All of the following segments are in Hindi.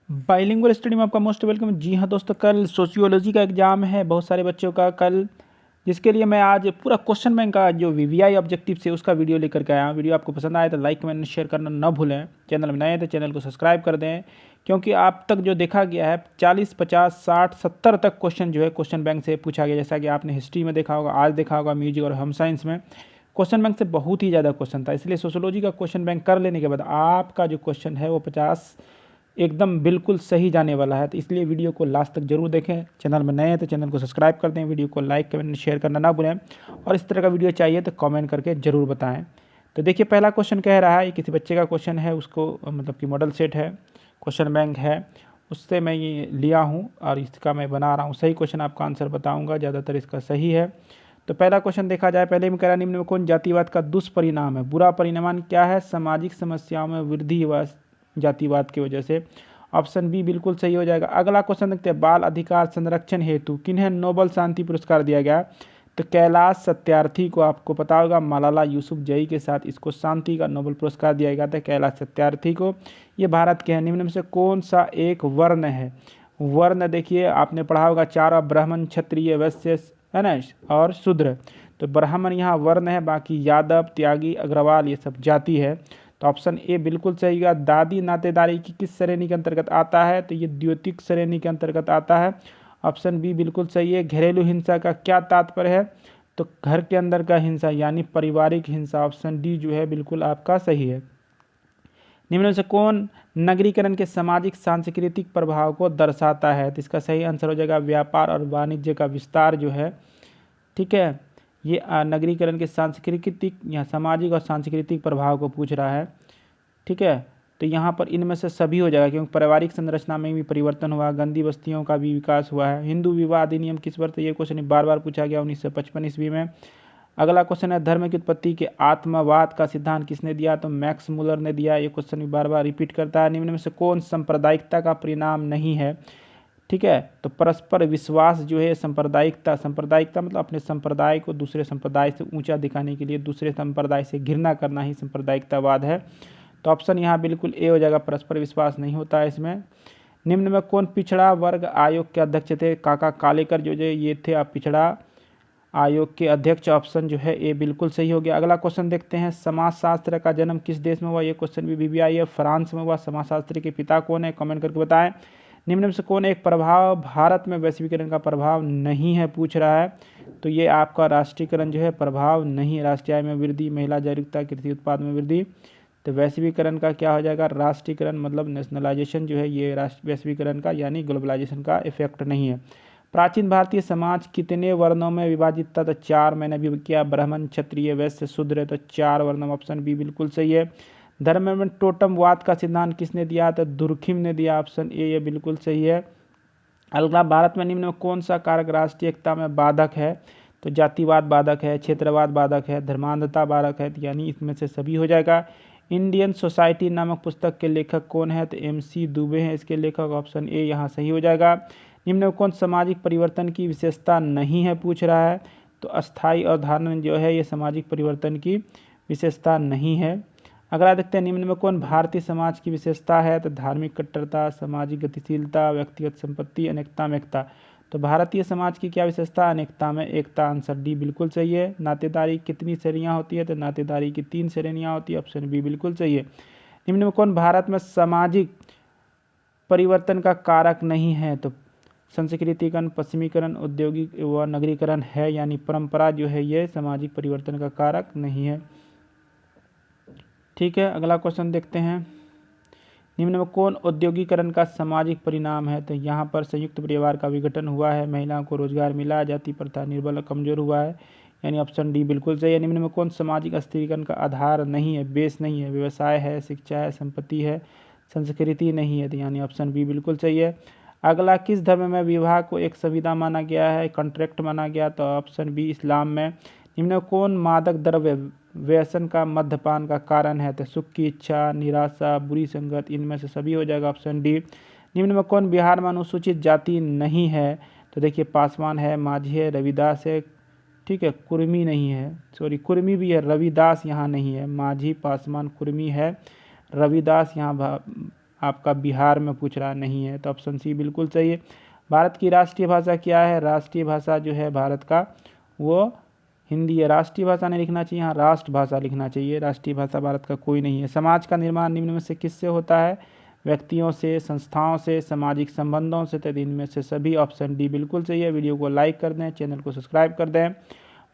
बाइलिंगुअल स्टडी में आपका मोस्ट वेलकम। जी हाँ दोस्तों, कल सोशियोलॉजी का एग्जाम है बहुत सारे बच्चों का कल, जिसके लिए मैं आज पूरा क्वेश्चन बैंक का जो वीवीआई ऑब्जेक्टिव से उसका वीडियो लेकर के आया हूँ। वीडियो आपको पसंद आए तो लाइक कमेंट शेयर करना ना भूलें। चैनल में नए हैं तो चैनल को सब्सक्राइब कर दें, क्योंकि आप तक जो देखा गया है 40, 50, 60, 70 तक क्वेश्चन जो है क्वेश्चन बैंक से पूछा गया। जैसा कि आपने हिस्ट्री में देखा होगा, आज देखा होगा म्यूजिक और होम साइंस में क्वेश्चन बैंक से बहुत ही ज़्यादा क्वेश्चन था। इसलिए सोशियोलॉजी का क्वेश्चन बैंक कर लेने के बाद आपका जो क्वेश्चन है वो 50 एकदम बिल्कुल सही जाने वाला है। तो इसलिए वीडियो को लास्ट तक जरूर देखें। चैनल में नए हैं तो चैनल को सब्सक्राइब कर दें, वीडियो को लाइक कमेंट शेयर करना ना भूलें, और इस तरह का वीडियो चाहिए तो कमेंट करके ज़रूर बताएं। तो देखिए, पहला क्वेश्चन कह रहा है, ये किसी बच्चे का क्वेश्चन है, उसको मतलब कि मॉडल सेट है, क्वेश्चन बैंक है, उससे मैं ये लिया हूँ और इसका मैं बना रहा हूँ। सही क्वेश्चन आपका आंसर बताऊँगा, ज़्यादातर इसका सही है। तो पहला क्वेश्चन देखा जाए, पहले में कह रहा निम्न में कौन जातिवाद का दुष्परिणाम है? बुरा परिणाम क्या है? सामाजिक समस्याओं में वृद्धि व जातिवाद की वजह से। ऑप्शन बी बिल्कुल सही हो जाएगा। अगला क्वेश्चन देखते हैं, बाल अधिकार संरक्षण हेतु किन्हें नोबल शांति पुरस्कार दिया गया? तो कैलाश सत्यार्थी को, आपको पता होगा मलाला यूसुफजई के साथ इसको शांति का नोबल पुरस्कार दिया गया था, कैलाश सत्यार्थी को। ये भारत के हैं। निम्न में से कौन सा एक वर्ण है? वर्ण देखिए आपने पढ़ा होगा, चार, ब्राह्मण, क्षत्रिय, वैश्य, है ना, और शूद्र। तो ब्राह्मण यहाँ वर्ण है, बाकी यादव, त्यागी, अग्रवाल ये सब जाति है। तो ऑप्शन ए बिल्कुल सही है। दादी नातेदारी की किस श्रेणी के अंतर्गत आता है? तो ये द्योतिक श्रेणी के अंतर्गत आता है। ऑप्शन बी बिल्कुल सही है। घरेलू हिंसा का क्या तात्पर्य है? तो घर के अंदर का हिंसा यानी पारिवारिक हिंसा। ऑप्शन डी जो है बिल्कुल आपका सही है। निम्न में से कौन नगरीकरण के सामाजिक सांस्कृतिक प्रभाव को दर्शाता है? तो इसका सही आंसर हो जाएगा व्यापार और वाणिज्य का विस्तार जो है। ठीक है, ये नगरीकरण के सांस्कृतिक या सामाजिक और सांस्कृतिक प्रभाव को पूछ रहा है। ठीक है, तो यहाँ पर इनमें से सभी हो जाएगा, क्योंकि पारिवारिक संरचना में भी परिवर्तन हुआ, गंदी बस्तियों का भी विकास हुआ है। हिंदू विवाह अधिनियम किस वर्ष? ये क्वेश्चन बार बार पूछा गया, 1955 ईस्वी में। अगला क्वेश्चन है, धर्म की उत्पत्ति के आत्मवाद का सिद्धांत किसने दिया? तो मैक्स मुलर ने दिया। ये क्वेश्चन भी बार बार रिपीट करता है। निम्न में से कौन सांप्रदायिकता का परिणाम नहीं है? ठीक है, तो परस्पर विश्वास जो है सांप्रदायिकता, सांप्रदायिकता मतलब अपने संप्रदाय को दूसरे संप्रदाय से ऊंचा दिखाने के लिए दूसरे संप्रदाय से घृणा करना ही सांप्रदायिकतावाद है। तो ऑप्शन यहाँ बिल्कुल ए हो जाएगा, परस्पर विश्वास नहीं होता है इसमें। निम्न में कौन पिछड़ा वर्ग आयोग के अध्यक्ष थे? काका कालेकर जो ये थे आप पिछड़ा आयोग के अध्यक्ष। ऑप्शन जो है ए बिल्कुल सही हो गया। अगला क्वेश्चन देखते हैं, समाजशास्त्र का जन्म किस देश में हुआ? ये क्वेश्चन भी वीवीआई है, फ्रांस में हुआ। समाजशास्त्र के पिता कौन है? कमेंट करके बताएं। निम्न में से कौन एक प्रभाव भारत में वैश्वीकरण का प्रभाव नहीं है पूछ रहा है? तो ये आपका राष्ट्रीयकरण जो है प्रभाव नहीं। राष्ट्रीय आय में वृद्धि, महिला जागरूकता, कृषि उत्पाद में वृद्धि। तो वैश्वीकरण का क्या हो जाएगा? राष्ट्रीयकरण मतलब नेशनलाइजेशन जो है ये वैश्वीकरण का यानी ग्लोबलाइजेशन का इफेक्ट नहीं है। प्राचीन भारतीय समाज कितने वर्णों में विभाजित था? तो 4 मैंने भी किया, ब्राह्मण, क्षत्रिय, वैश्य, शूद्र। तो 4 वर्णों। ऑप्शन बी बिल्कुल सही है। धर्म में टोटमवाद का सिद्धांत किसने दिया? तो दुर्खिम ने दिया। ऑप्शन ए ये बिल्कुल सही है। अगला, भारत में निम्न में कौन सा कारक राष्ट्रीय एकता में बाधक है? तो जातिवाद बाधक है, क्षेत्रवाद बाधक है, धर्मांधता बाधक है, यानी इसमें से सभी हो जाएगा। इंडियन सोसाइटी नामक पुस्तक के लेखक कौन है? तो MC दुबे हैं इसके लेखक। ऑप्शन ए यहाँ सही हो जाएगा। निम्न में कौन सामाजिक परिवर्तन की विशेषता नहीं है पूछ रहा है? तो अस्थायी अवधारण जो है ये सामाजिक परिवर्तन की विशेषता नहीं है। अगला देखते हैं, निम्न में कौन भारतीय समाज की विशेषता है? तो धार्मिक कट्टरता, सामाजिक गतिशीलता, व्यक्तिगत संपत्ति, अनेकता में एकता। तो भारतीय समाज की क्या विशेषता? अनेकता में एकता। आंसर डी बिल्कुल सही है। नातेदारी कितनी श्रेणियाँ होती है? तो नातेदारी की 3 श्रेणियाँ होती है। ऑप्शन बी बिल्कुल सही है। निम्न में कौन भारत में सामाजिक परिवर्तन का कारक नहीं है? तो संस्कृतिकरण, पश्चिमीकरण, औद्योगिक व नगरीकरण है, यानी परंपरा जो है ये सामाजिक परिवर्तन का कारक नहीं है। ठीक है, अगला क्वेश्चन देखते हैं, निम्न में कौन औद्योगिकरण का सामाजिक परिणाम है? तो यहाँ पर संयुक्त परिवार का विघटन हुआ है, महिलाओं को रोजगार मिला, जाति प्रथा निर्बल कमजोर हुआ है, यानी ऑप्शन डी बिल्कुल सही है। निम्न में कौन सामाजिक अस्थिरीकरण का आधार नहीं है, बेस नहीं है? व्यवसाय है, शिक्षा है, संपत्ति है, संस्कृति नहीं है, तो यानी ऑप्शन बी बिल्कुल सही है। अगला, किस धर्म में विवाह को एक संविदा माना गया है, कॉन्ट्रैक्ट माना गया? तो ऑप्शन बी इस्लाम में। निम्न में कौन मादक द्रव्य व्यसन का मद्यपान का कारण है? तो सुख की इच्छा, निराशा, बुरी संगत, इनमें से सभी हो जाएगा। Option D. निम्न में कौन बिहार में अनुसूचित जाति नहीं है? तो देखिए पासवान है, माझी है, रविदास है, ठीक है, कुर्मी नहीं है, सॉरी कुर्मी भी है, रविदास यहाँ नहीं है। माझी, पासवान, कुर्मी है, रविदास यहाँ आपका बिहार में पूछ रहा नहीं है, तो ऑप्शन सी बिल्कुल सही है। भारत की राष्ट्रीय भाषा क्या है? राष्ट्रीय भाषा जो है भारत का वो हिंदी है। राष्ट्रीय भाषा नहीं लिखना चाहिए, यहाँ राष्ट्रभाषा लिखना चाहिए। राष्ट्रीय भाषा भारत का कोई नहीं है। समाज का निर्माण निम्न में से किससे होता है? व्यक्तियों से, संस्थाओं से, सामाजिक संबंधों से, तो इनमें से सभी। ऑप्शन डी बिल्कुल सही है। वीडियो को लाइक कर दें, चैनल को सब्सक्राइब कर दें।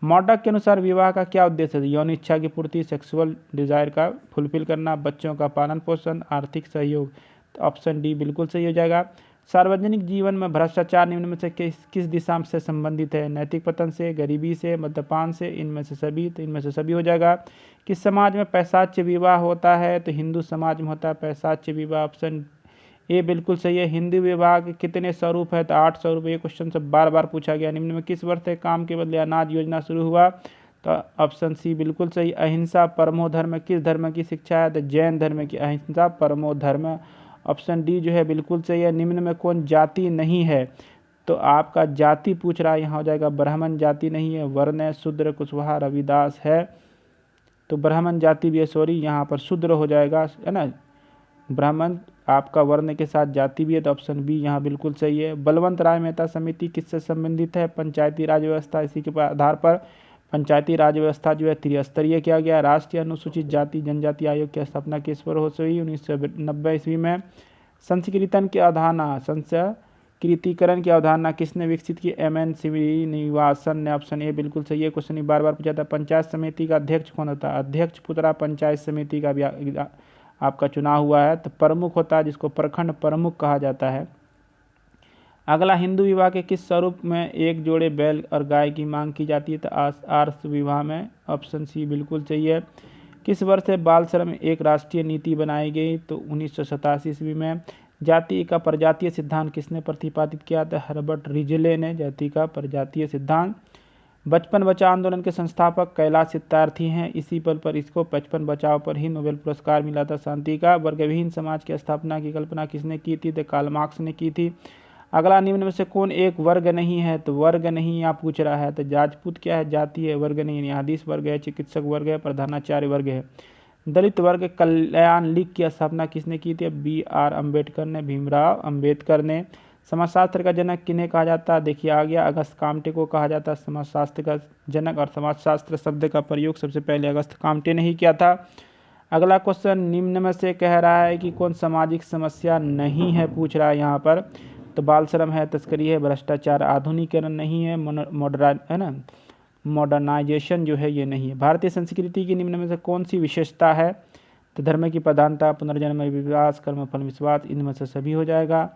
मॉडक के अनुसार विवाह का क्या उद्देश्य है? यौन इच्छा की पूर्ति, सेक्सुअल डिजायर का फुलफिल करना, बच्चों का पालन पोषण, आर्थिक सहयोग। तो ऑप्शन डी बिल्कुल सही हो जाएगा। सार्वजनिक जीवन में भ्रष्टाचार निम्न में से किस दिशा से संबंधित है? नैतिक पतन से, गरीबी से, मद्यपान से, इनमें से सभी। तो इनमें से सभी हो जाएगा। किस समाज में पैशाच्य विवाह होता है? तो हिंदू समाज में होता है पैशाच्य विवाह। ऑप्शन ए बिल्कुल सही है। हिंदू विवाह के कितने स्वरूप है? तो 8 स्वरूप। ये क्वेश्चन से बार बार पूछा गया। निम्न में किस वर्ष से काम के बदले अनाज योजना शुरू हुआ? तो ऑप्शन सी बिल्कुल सही। अहिंसा परमो धर्म किस धर्म की शिक्षा है? तो जैन धर्म की अहिंसा परमो धर्म। ऑप्शन डी जो है बिल्कुल सही है। निम्न में कौन जाति नहीं है? तो आपका जाति पूछ रहा है, यहाँ हो जाएगा ब्राह्मण जाति नहीं है। वर्ण है, शूद्र, कुशवाहा, रविदास है। तो ब्राह्मण जाति भी है, सॉरी, यहाँ पर शूद्र हो जाएगा, है ना। ब्राह्मण आपका वर्ण के साथ जाति भी है, तो ऑप्शन बी यहाँ बिल्कुल सही है। बलवंत राय मेहता समिति किससे संबंधित है? पंचायती राज व्यवस्था। इसी के आधार पर पंचायती राज व्यवस्था जो है त्रिस्तरीय किया गया। राष्ट्रीय अनुसूचित जाति जनजाति आयोग की स्थापना किस वर्ष हुई? 1990 ईस्वी में। संस्कृतन की अवधारणा, संस्कृतिकरण की अवधारणा किसने विकसित की? MN श्रीनिवासन ने। ऑप्शन ए बिल्कुल सही है। क्वेश्चन बार बार पूछा था। पंचायत समिति का अध्यक्ष कौन होता है? अध्यक्ष पुत्रा पंचायत समिति का भी आपका चुनाव हुआ है। तो प्रमुख होता है, जिसको प्रखंड प्रमुख कहा जाता है। अगला, हिंदू विवाह के किस स्वरूप में एक जोड़े बैल और गाय की मांग की जाती है? तो आर्ष विवाह में। ऑप्शन सी बिल्कुल सही है। किस वर्ष से बाल श्रम एक राष्ट्रीय नीति बनाई गई? तो 1987 ईस्वी में। जाति का प्रजातीय सिद्धांत किसने प्रतिपादित किया था? हर्बर्ट रिजले ने जाति का प्रजातीय सिद्धांत। बचपन बचाओ आंदोलन के संस्थापक कैलाश सत्यार्थी हैं। इसी पल पर इसको बचपन बचाओ पर ही नोबेल पुरस्कार मिला था शांति का। वर्गविहीन समाज की स्थापना की कल्पना किसने की थी? तो कार्ल मार्क्स ने की थी। अगला, निम्न में से कौन एक वर्ग नहीं है? तो वर्ग नहीं यहाँ पूछ रहा है। तो राजपूत क्या है? जाति है, वर्ग नहीं। न्यायाधीश वर्ग है, चिकित्सक वर्ग है, प्रधानाचार्य वर्ग है। दलित वर्ग कल्याण लीग की स्थापना किसने की थी? BR अम्बेडकर ने, भीमराव अम्बेडकर ने। समाजशास्त्र का जनक किन्हें कहा जाता है? देखिए आ गया, अगस्त काम्टे को कहा जाता है समाजशास्त्र का जनक। और समाजशास्त्र शब्द का प्रयोग सबसे पहले अगस्त काम्टे ने ही किया था। अगला क्वेश्चन, निम्न में से कह रहा है कि कौन सामाजिक समस्या नहीं है पूछ रहा है यहाँ पर? तो बाल श्रम है, तस्करी है, भ्रष्टाचार, आधुनिकीकरण नहीं है, मॉडर्न है ना, मॉडर्नाइजेशन जो है ये नहीं है। भारतीय संस्कृति की निम्न में से कौन सी विशेषता है? तो धर्म की प्रधानता, पुनर्जन्म विश्वास, कर्मफल विश्वास, इनमें से सभी हो जाएगा।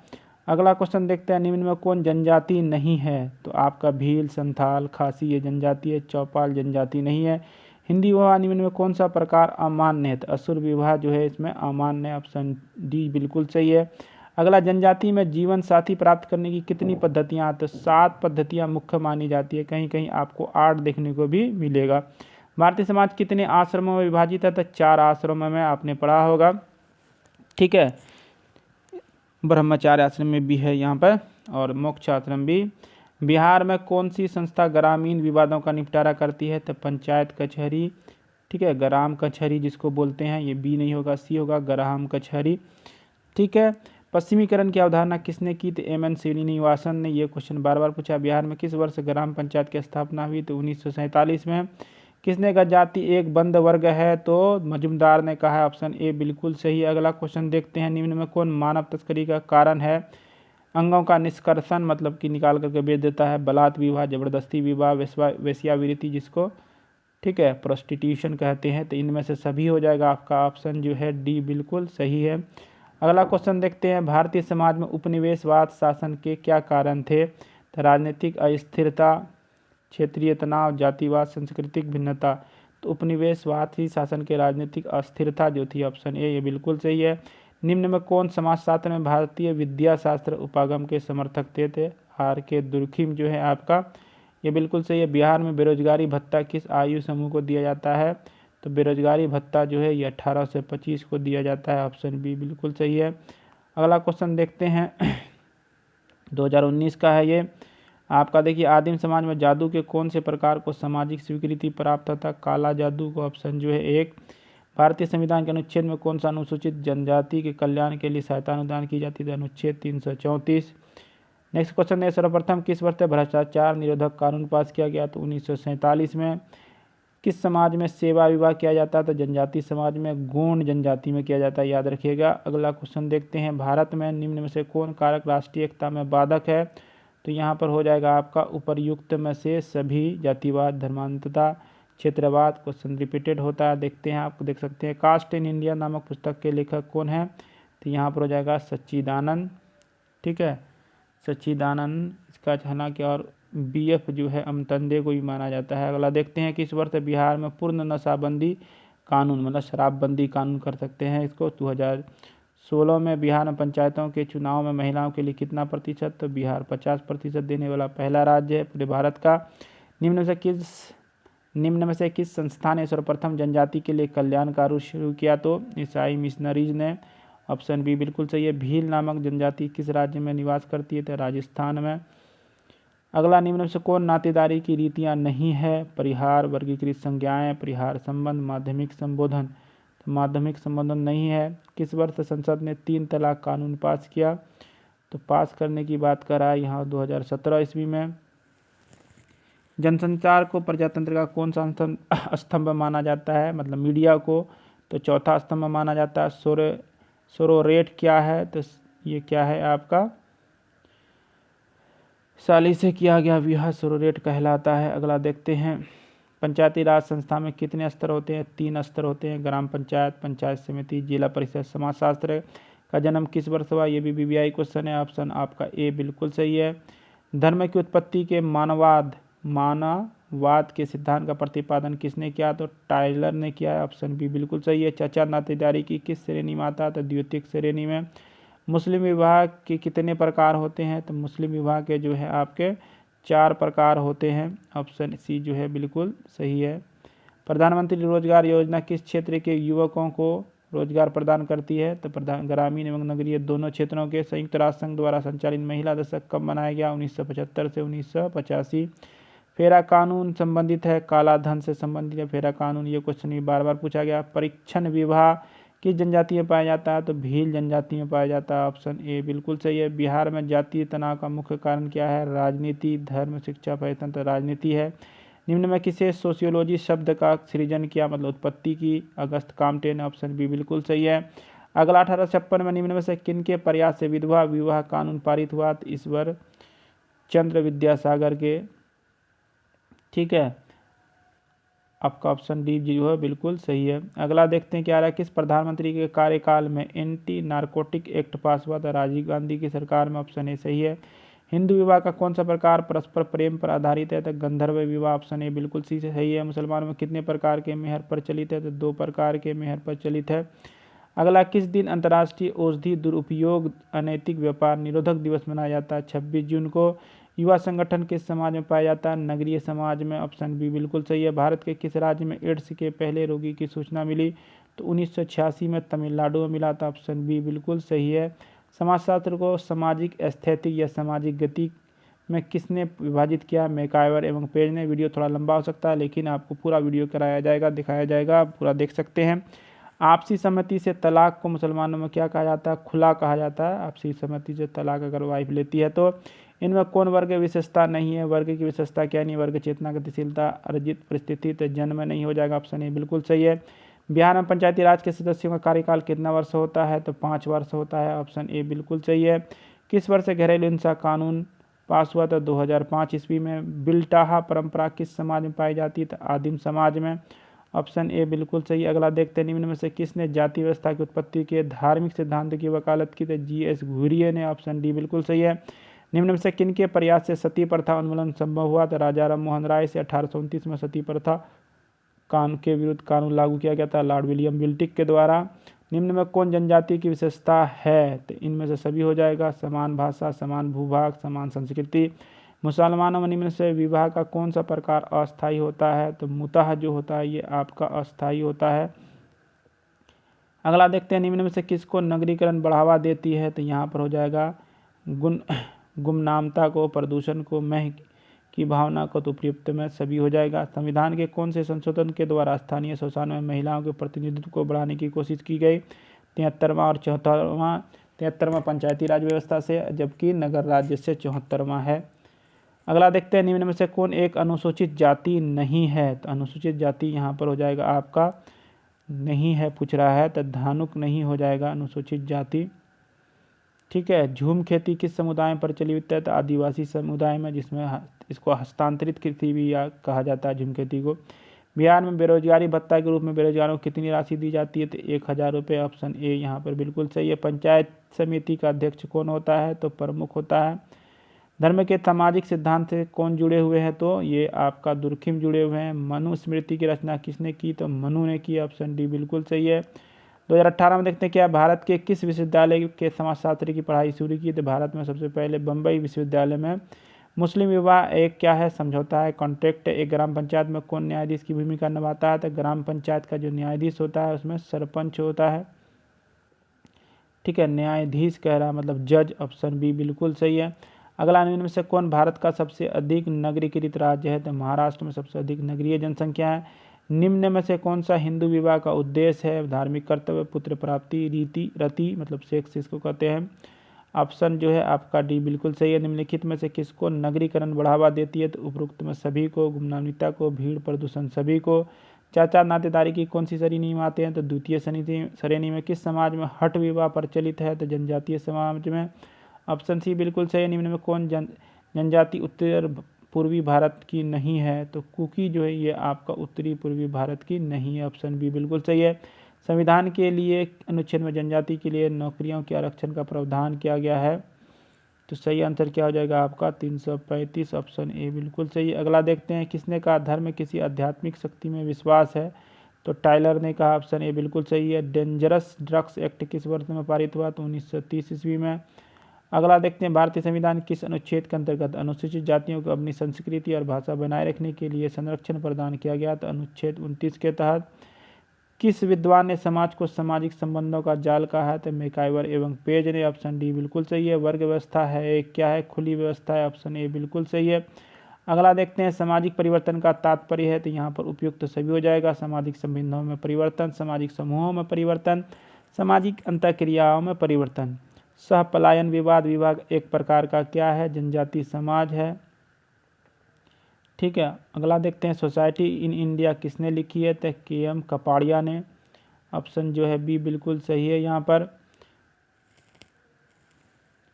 अगला क्वेश्चन देखते हैं, निम्न में कौन जनजाति नहीं है? तो आपका भील, संथाल, खासी ये जनजाति है। चौपाल जनजाति नहीं है। हिंदी विवाह निम्न में कौन सा प्रकार अमान्य है? तो असुर विवाह जो है इसमें अमान्य। ऑप्शन डी बिल्कुल सही है। अगला, जनजाति में जीवन साथी प्राप्त करने की कितनी पद्धतियाँ? तो 7 पद्धतियाँ मुख्य मानी जाती है। कहीं कहीं आपको 8 देखने को भी मिलेगा। भारतीय समाज कितने आश्रमों में विभाजित है? तो 4 आश्रमों में आपने पढ़ा होगा, ठीक है। ब्रह्मचार्य आश्रम में भी है यहाँ पर, और मोक्ष आश्रम भी। बिहार में कौन सी संस्था ग्रामीण विवादों का निपटारा करती है? तो पंचायत कचहरी, ठीक है, ग्राम कचहरी जिसको बोलते हैं। ये बी नहीं होगा, सी होगा, ग्राम कचहरी, ठीक है। पश्चिमीकरण की अवधारणा किसने की? तो MN श्रीनिवासन ने। ये क्वेश्चन बार बार पूछा। बिहार में किस वर्ष ग्राम पंचायत की स्थापना हुई? तो 1947 में। किसने कहा जाति एक बंद वर्ग है? तो मजुमदार ने कहा है। ऑप्शन ए बिल्कुल सही। अगला क्वेश्चन देखते हैं, निम्न में कौन मानव तस्करी का कारण है? अंगों का निष्कर्षण, मतलब कि निकाल करके बेच देता है। बलात् विवाह, जबरदस्ती विवाह, वेश्यावृत्ति जिसको, ठीक है, प्रोस्टिट्यूशन कहते हैं। तो इनमें से सभी हो जाएगा। आपका ऑप्शन जो है डी बिल्कुल सही है। अगला क्वेश्चन देखते हैं, भारतीय समाज में उपनिवेशवाद शासन के क्या कारण थे? तो राजनीतिक अस्थिरता, क्षेत्रीय तनाव, जातिवाद, सांस्कृतिक भिन्नता। तो उपनिवेशवाद ही शासन के राजनीतिक अस्थिरता जो थी। ऑप्शन ए ये बिल्कुल सही है। निम्न में कौन समाजशास्त्र में भारतीय विद्याशास्त्र उपागम के समर्थक थे? RK दुर्खिम जो है आपका, ये बिल्कुल सही है। बिहार में बेरोजगारी भत्ता किस आयु समूह को दिया जाता है? तो बेरोजगारी भत्ता जो है ये 18 से 25 को दिया जाता है। ऑप्शन बी बिल्कुल सही है। अगला क्वेश्चन देखते हैं 2019 का है ये आपका। देखिए, आदिम समाज में जादू के कौन से प्रकार को सामाजिक स्वीकृति प्राप्त होता? काला जादू को। ऑप्शन जो है एक। भारतीय संविधान के अनुच्छेद में कौन सा अनुसूचित जनजाति के कल्याण के लिए सहायता अनुदान की जाती है? अनुच्छेद 334। नेक्स्ट क्वेश्चन है, सर्वप्रथम किस वर्ष भ्रष्टाचार निरोधक कानून पास किया गया? तो 1947 में। किस समाज में सेवा विवाह किया जाता है? तो जनजाति समाज में, गोंड जनजाति में किया जाता है, याद रखिएगा। अगला क्वेश्चन देखते हैं, भारत में निम्न में से कौन कारक राष्ट्रीय एकता में बाधक है? तो यहाँ पर हो जाएगा आपका उपर्युक्त में से सभी, जातिवाद, धर्मांतरता, क्षेत्रवाद। क्वेश्चन रिपीटेड होता है, देखते हैं, आपको देख सकते हैं। कास्ट इन इंडिया नामक पुस्तक के लेखक कौन है? तो यहाँ पर हो जाएगा सच्चिदानंद, ठीक है, सच्चिदानंद। इसका हालांकि और BF जो है अमतंदे को भी माना जाता है। अगला देखते हैं, किस वर्ष बिहार में पूर्ण नशाबंदी कानून, मतलब शराबबंदी कानून कर सकते हैं इसको? 2016 में। बिहार में पंचायतों के चुनाव में महिलाओं के लिए कितना प्रतिशत? तो बिहार 50% देने वाला पहला राज्य है पूरे भारत का। निम्न में से किस संस्था ने सर्वप्रथम जनजाति के लिए कल्याण कार्य शुरू किया? तो ईसाई मिशनरीज ने। ऑप्शन बी बिल्कुल सही है। भील नामक जनजाति किस राज्य में निवास करती है? तो राजस्थान में। अगला, निम्न में से कौन नातेदारी की रीतियां नहीं है? परिहार, वर्गीकृत संज्ञाएं, परिहार संबंध, माध्यमिक संबोधन। तो माध्यमिक संबोधन नहीं है। किस वर्ष संसद ने 3 तलाक कानून पास किया? तो पास करने की बात कर रहा है यहाँ 2017 ईस्वी में। जनसंचार को प्रजातंत्र का कौन सा स्तंभ माना जाता है? मतलब मीडिया को। तो चौथा स्तंभ माना जाता है। सोरोरेट क्या है? तो ये क्या है आपका? साली से किया गया विवाह सोरोरेट कहलाता है। अगला देखते हैं, पंचायती राज संस्था में कितने स्तर होते हैं? 3 स्तर होते हैं, ग्राम पंचायत, पंचायत समिति, जिला परिषद। समाजशास्त्र का जन्म किस वर्ष हुआ? ये भी BBI क्वेश्चन है। ऑप्शन आपका ए बिल्कुल सही है। धर्म की उत्पत्ति के मानववाद के सिद्धांत का प्रतिपादन किसने किया? तो टाइलर ने किया है। ऑप्शन बी बिल्कुल सही है। चचा नातेदारी की किस श्रेणी में आता है? तो द्वितीयक श्रेणी में। मुस्लिम विवाह के कितने प्रकार होते हैं? तो मुस्लिम विवाह के जो है आपके 4 प्रकार होते हैं। ऑप्शन सी जो है बिल्कुल सही है। प्रधानमंत्री रोजगार योजना किस क्षेत्र के युवकों को रोजगार प्रदान करती है? तो ग्रामीण एवं नगरीय दोनों क्षेत्रों के। संयुक्त राष्ट्र संघ द्वारा संचालित महिला दशक कब मनाया गया? 1975 से 1985। फेरा कानून संबंधित है, काला धन से संबंधित है फेरा कानून, ये क्वेश्चन भी बार बार पूछा गया। परीक्षण विवाह किस जनजाति में पाया जाता है? तो भील जनजाति में पाया जाता है। ऑप्शन ए बिल्कुल सही है। बिहार में जातीय तनाव का मुख्य कारण क्या है? राजनीति, धर्म, शिक्षा, पर्यटन। तो राजनीति है। निम्न में किसे सोशियोलॉजी शब्द का सृजन किया, मतलब उत्पत्ति की? अगस्त काम्टे ने। ऑप्शन बी बिल्कुल सही है। अगला 1856 में निम्न में से किनके प्रयास से विधवा विवाह कानून पारित हुआ? तो ईश्वर चंद्र विद्यासागर के, ठीक है। आपका ऑप्शन डी जो है बिल्कुल सही है। अगला देखते हैं क्या रहा, किस प्रधानमंत्री के कार्यकाल में एंटी नारकोटिक एक्ट पास हुआ था? राजीव गांधी की सरकार में। ऑप्शन ए सही है। हिंदू विवाह का कौन सा प्रकार परस्पर प्रेम पर आधारित है? तो गंधर्व विवाह। ऑप्शन ए बिल्कुल सही है। मुसलमानों में कितने प्रकार के मेहर प्रचलित है? तो 2 प्रकार के मेहर प्रचलित है। अगला, किस दिन अंतर्राष्ट्रीय औषधि दुरुपयोग अनैतिक व्यापार निरोधक दिवस मनाया जाता है? 26 जून को। युवा संगठन किस समाज में पाया जाता है? नगरीय समाज में। ऑप्शन बी बिल्कुल सही है। भारत के किस राज्य में एड्स के पहले रोगी की सूचना मिली? तो 1986 में तमिलनाडु में मिला था। ऑप्शन बी बिल्कुल सही है। समाजशास्त्र को सामाजिक एस्थेटिक या सामाजिक गति में किसने विभाजित किया? मैकाइवर एवं पेज ने। वीडियो थोड़ा लंबा हो सकता है लेकिन आपको पूरा वीडियो कराया जाएगा, दिखाया जाएगा, आप पूरा देख सकते हैं। आपसी सहमति से तलाक को मुसलमानों में क्या कहा जाता है? खुला कहा जाता है। आपसी सहमति से तलाक अगर वाइफ लेती है तो। इनमें कौन वर्ग विशेषता नहीं है? वर्ग की विशेषता क्या नहीं? वर्ग चेतना, गतिशीलता, अर्जित परिस्थिति। तो जन्म नहीं हो जाएगा। ऑप्शन ए बिल्कुल सही है। बिहार में पंचायती राज के सदस्यों का कार्यकाल कितना वर्ष होता है? तो 5 वर्ष होता है। ऑप्शन ए बिल्कुल सही है। किस वर्ष घरेलू हिंसा कानून पास हुआ था? 2005 ईस्वी में। बिल्टाहा परंपरा किस समाज में पाई जाती है? तो आदिम समाज में। ऑप्शन ए बिल्कुल सही। अगला देखते हैं, निम्न में से किसने जाति व्यवस्था की उत्पत्ति के धार्मिक सिद्धांत की वकालत की? तो GS घुरिये ने। ऑप्शन डी बिल्कुल सही है। निम्न में से किनके प्रयास से सती प्रथा उन्मूलन संभव हुआ? तो राजा राम मोहन राय से। 1829 में सती प्रथा के विरुद्ध कानून लागू किया गया था लॉर्ड विलियम बिल्टिक के द्वारा। निम्न में कौन जनजाति की विशेषता है? तो इनमें से सभी हो जाएगा। समान भाषा, समान भूभाग, समान संस्कृति। मुसलमानों में निम्न से विवाह का कौन सा प्रकार अस्थायी होता है? तो मुताह जो होता है ये आपका अस्थायी होता है। अगला देखते हैं, निम्न में से किसको नगरीकरण बढ़ावा देती है? तो यहाँ पर हो जाएगा गुमनामता को, प्रदूषण को, महक की भावना को तो उपयुक्त में सभी हो जाएगा। संविधान के कौन से संशोधन के द्वारा स्थानीय स्वशासन में महिलाओं के प्रतिनिधित्व को बढ़ाने की कोशिश की गई? 73वां और 74वां। 73वां पंचायती राज व्यवस्था से, जबकि नगर राज्य से 74वां है। अगला देखते हैं, निम्न में से कौन एक अनुसूचित जाति नहीं है? तो अनुसूचित जाति यहाँ पर हो जाएगा आपका नहीं है पूछ रहा है, तो धानुक नहीं हो जाएगा अनुसूचित जाति। ठीक है। झूम खेती किस समुदाय में प्रचलित है? तो आदिवासी समुदाय में, जिसमें इसको हस्तांतरित कृषि भी कहा जाता है झूम खेती को। बिहार में बेरोजगारी भत्ता के रूप में बेरोजगारों को कितनी राशि दी जाती है? तो 1000 रुपये। ऑप्शन ए यहाँ पर बिल्कुल सही है। पंचायत समिति का अध्यक्ष कौन होता है? तो प्रमुख होता है। धर्म के सामाजिक सिद्धांत से कौन जुड़े हुए हैं? तो ये आपका दुर्खिम जुड़े हुए हैं। मनुस्मृति की रचना किसने की? तो मनु ने की। ऑप्शन डी बिल्कुल सही है। 2018 में देखते हैं क्या भारत के किस विश्वविद्यालय के समाजशास्त्र की पढ़ाई शुरू की? तो भारत में सबसे पहले बम्बई विश्वविद्यालय में। मुस्लिम विवाह एक क्या है? समझौता है, कॉन्ट्रैक्ट। एक ग्राम पंचायत में कौन न्यायाधीश की भूमिका निभाता है? तो ग्राम पंचायत का जो न्यायाधीश होता है उसमें सरपंच होता है। ठीक है, न्यायाधीश कह रहा है मतलब जज। ऑप्शन बी बिल्कुल सही है। अगला, निम्न में से कौन भारत का सबसे अधिक नगरीकृत राज्य है? तो महाराष्ट्र में सबसे अधिक नगरीय जनसंख्या है। निम्न में से कौन सा हिंदू विवाह का उद्देश्य है? धार्मिक कर्तव्य, पुत्र प्राप्ति, रीति रति मतलब सेक्स इसको कहते हैं। ऑप्शन जो है आपका डी बिल्कुल सही है। निम्नलिखित में से किसको नगरीकरण बढ़ावा देती है? तो उपरोक्त में सभी को, गुमनामीता को, भीड़ प्रदूषण सभी को। चाचा नातेदारी की कौन सी श्रेणी में आते हैं? तो द्वितीय श्रेणी में। किस समाज में हठ विवाह प्रचलित है? तो जनजातीय समाज में। ऑप्शन सी बिल्कुल सही है। निम्न में कौन जनजाति उत्तर पूर्वी भारत की नहीं है? तो कुकी जो है ये आपका उत्तरी पूर्वी भारत की नहीं है। ऑप्शन बी बिल्कुल सही है। संविधान के लिए अनुच्छेद में जनजाति के लिए नौकरियों के आरक्षण का प्रावधान किया गया है। तो सही आंसर क्या हो जाएगा आपका? 335। ऑप्शन ए बिल्कुल सही है। अगला देखते हैं, किसने कहा धर्म किसी आध्यात्मिक शक्ति में विश्वास है? तो टाइलर ने कहा। ऑप्शन ए बिल्कुल सही है। डेंजरस ड्रग्स एक्ट किस वर्ष में पारित हुआ? तो 1930 ईस्वी में। अगला देखते हैं, भारतीय संविधान किस अनुच्छेद के अंतर्गत अनुसूचित जातियों को अपनी संस्कृति और भाषा बनाए रखने के लिए संरक्षण प्रदान किया गया? तो अनुच्छेद 29 के तहत। किस विद्वान ने समाज को सामाजिक संबंधों का जाल कहा है? तो मैकाइवर एवं पेज ने। ऑप्शन डी बिल्कुल सही है। वर्ग व्यवस्था है एक क्या है? खुली व्यवस्था है। ऑप्शन ए बिल्कुल सही है। अगला देखते हैं, सामाजिक परिवर्तन का तात्पर्य है? तो यहाँ पर उपयुक्त सभी हो जाएगा। सामाजिक संबंधों में परिवर्तन, सामाजिक समूहों में परिवर्तन, सामाजिक अंतःक्रियाओं में परिवर्तन। सह पलायन विवाद विभाग एक प्रकार का क्या है? जनजाति समाज है। ठीक है। अगला देखते हैं, सोसाइटी इन इंडिया किसने लिखी है? तो के.एम. कपाड़िया ने। ऑप्शन जो है बी बिल्कुल सही है। यहाँ पर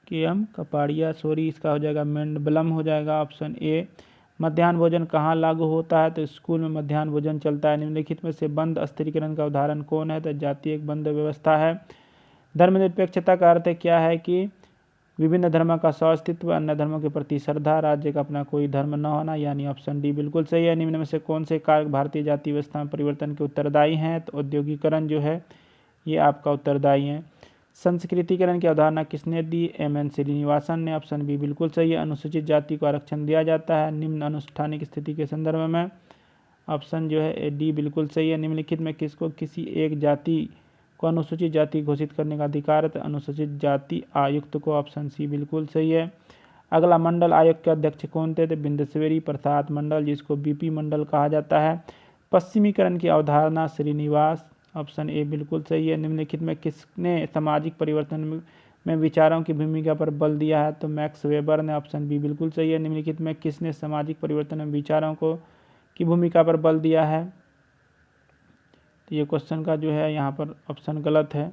के.एम. कपाड़िया, सॉरी इसका हो जाएगा मेंडबलम हो जाएगा। Option A. मध्याह्न भोजन कहाँ लागू होता है? तो स्कूल में मध्याह्न भोजन चलता है। निम्नलिखित में से बंद स्थिरीकरण का उदाहरण कौन है? तो जातीय एक बंद व्यवस्था है। धर्मनिरपेक्षता का अर्थ क्या है? कि विभिन्न धर्मों का स्वास्तित्व, अन्य धर्मों के प्रति श्रद्धा, राज्य का अपना कोई धर्म न होना, यानी ऑप्शन डी बिल्कुल सही है। निम्न में से कौन से कारक भारतीय जाति व्यवस्था में परिवर्तन के उत्तरदायी हैं? तो औद्योगिकरण जो है ये आपका उत्तरदायी है। संस्कृतिकरण की अवधारणा किसने दी? एम.एन. श्रीनिवासन ने। ऑप्शन बी बिल्कुल सही है। अनुसूचित जाति को आरक्षण दिया जाता है निम्न अनुष्ठानिक स्थिति के संदर्भ में। ऑप्शन जो है डी बिल्कुल सही है। निम्नलिखित में किसको किसी एक जाति को अनुसूचित जाति घोषित करने का अधिकार है? तो अनुसूचित जाति आयुक्त को। ऑप्शन सी बिल्कुल सही है। अगला, मंडल आयोग के अध्यक्ष कौन थे? तो बिंदुश्री प्रसाद मंडल, जिसको बीपी मंडल कहा जाता है। पश्चिमीकरण की अवधारणा श्रीनिवास। ऑप्शन ए बिल्कुल सही है। निम्नलिखित में किसने सामाजिक परिवर्तन में विचारों की भूमिका पर बल दिया है? तो मैक्स वेबर ने। ऑप्शन बी बिल्कुल सही है। निम्नलिखित में किसने सामाजिक परिवर्तन में विचारों को की भूमिका पर बल दिया है? तो ये क्वेश्चन का जो है यहाँ पर ऑप्शन गलत है।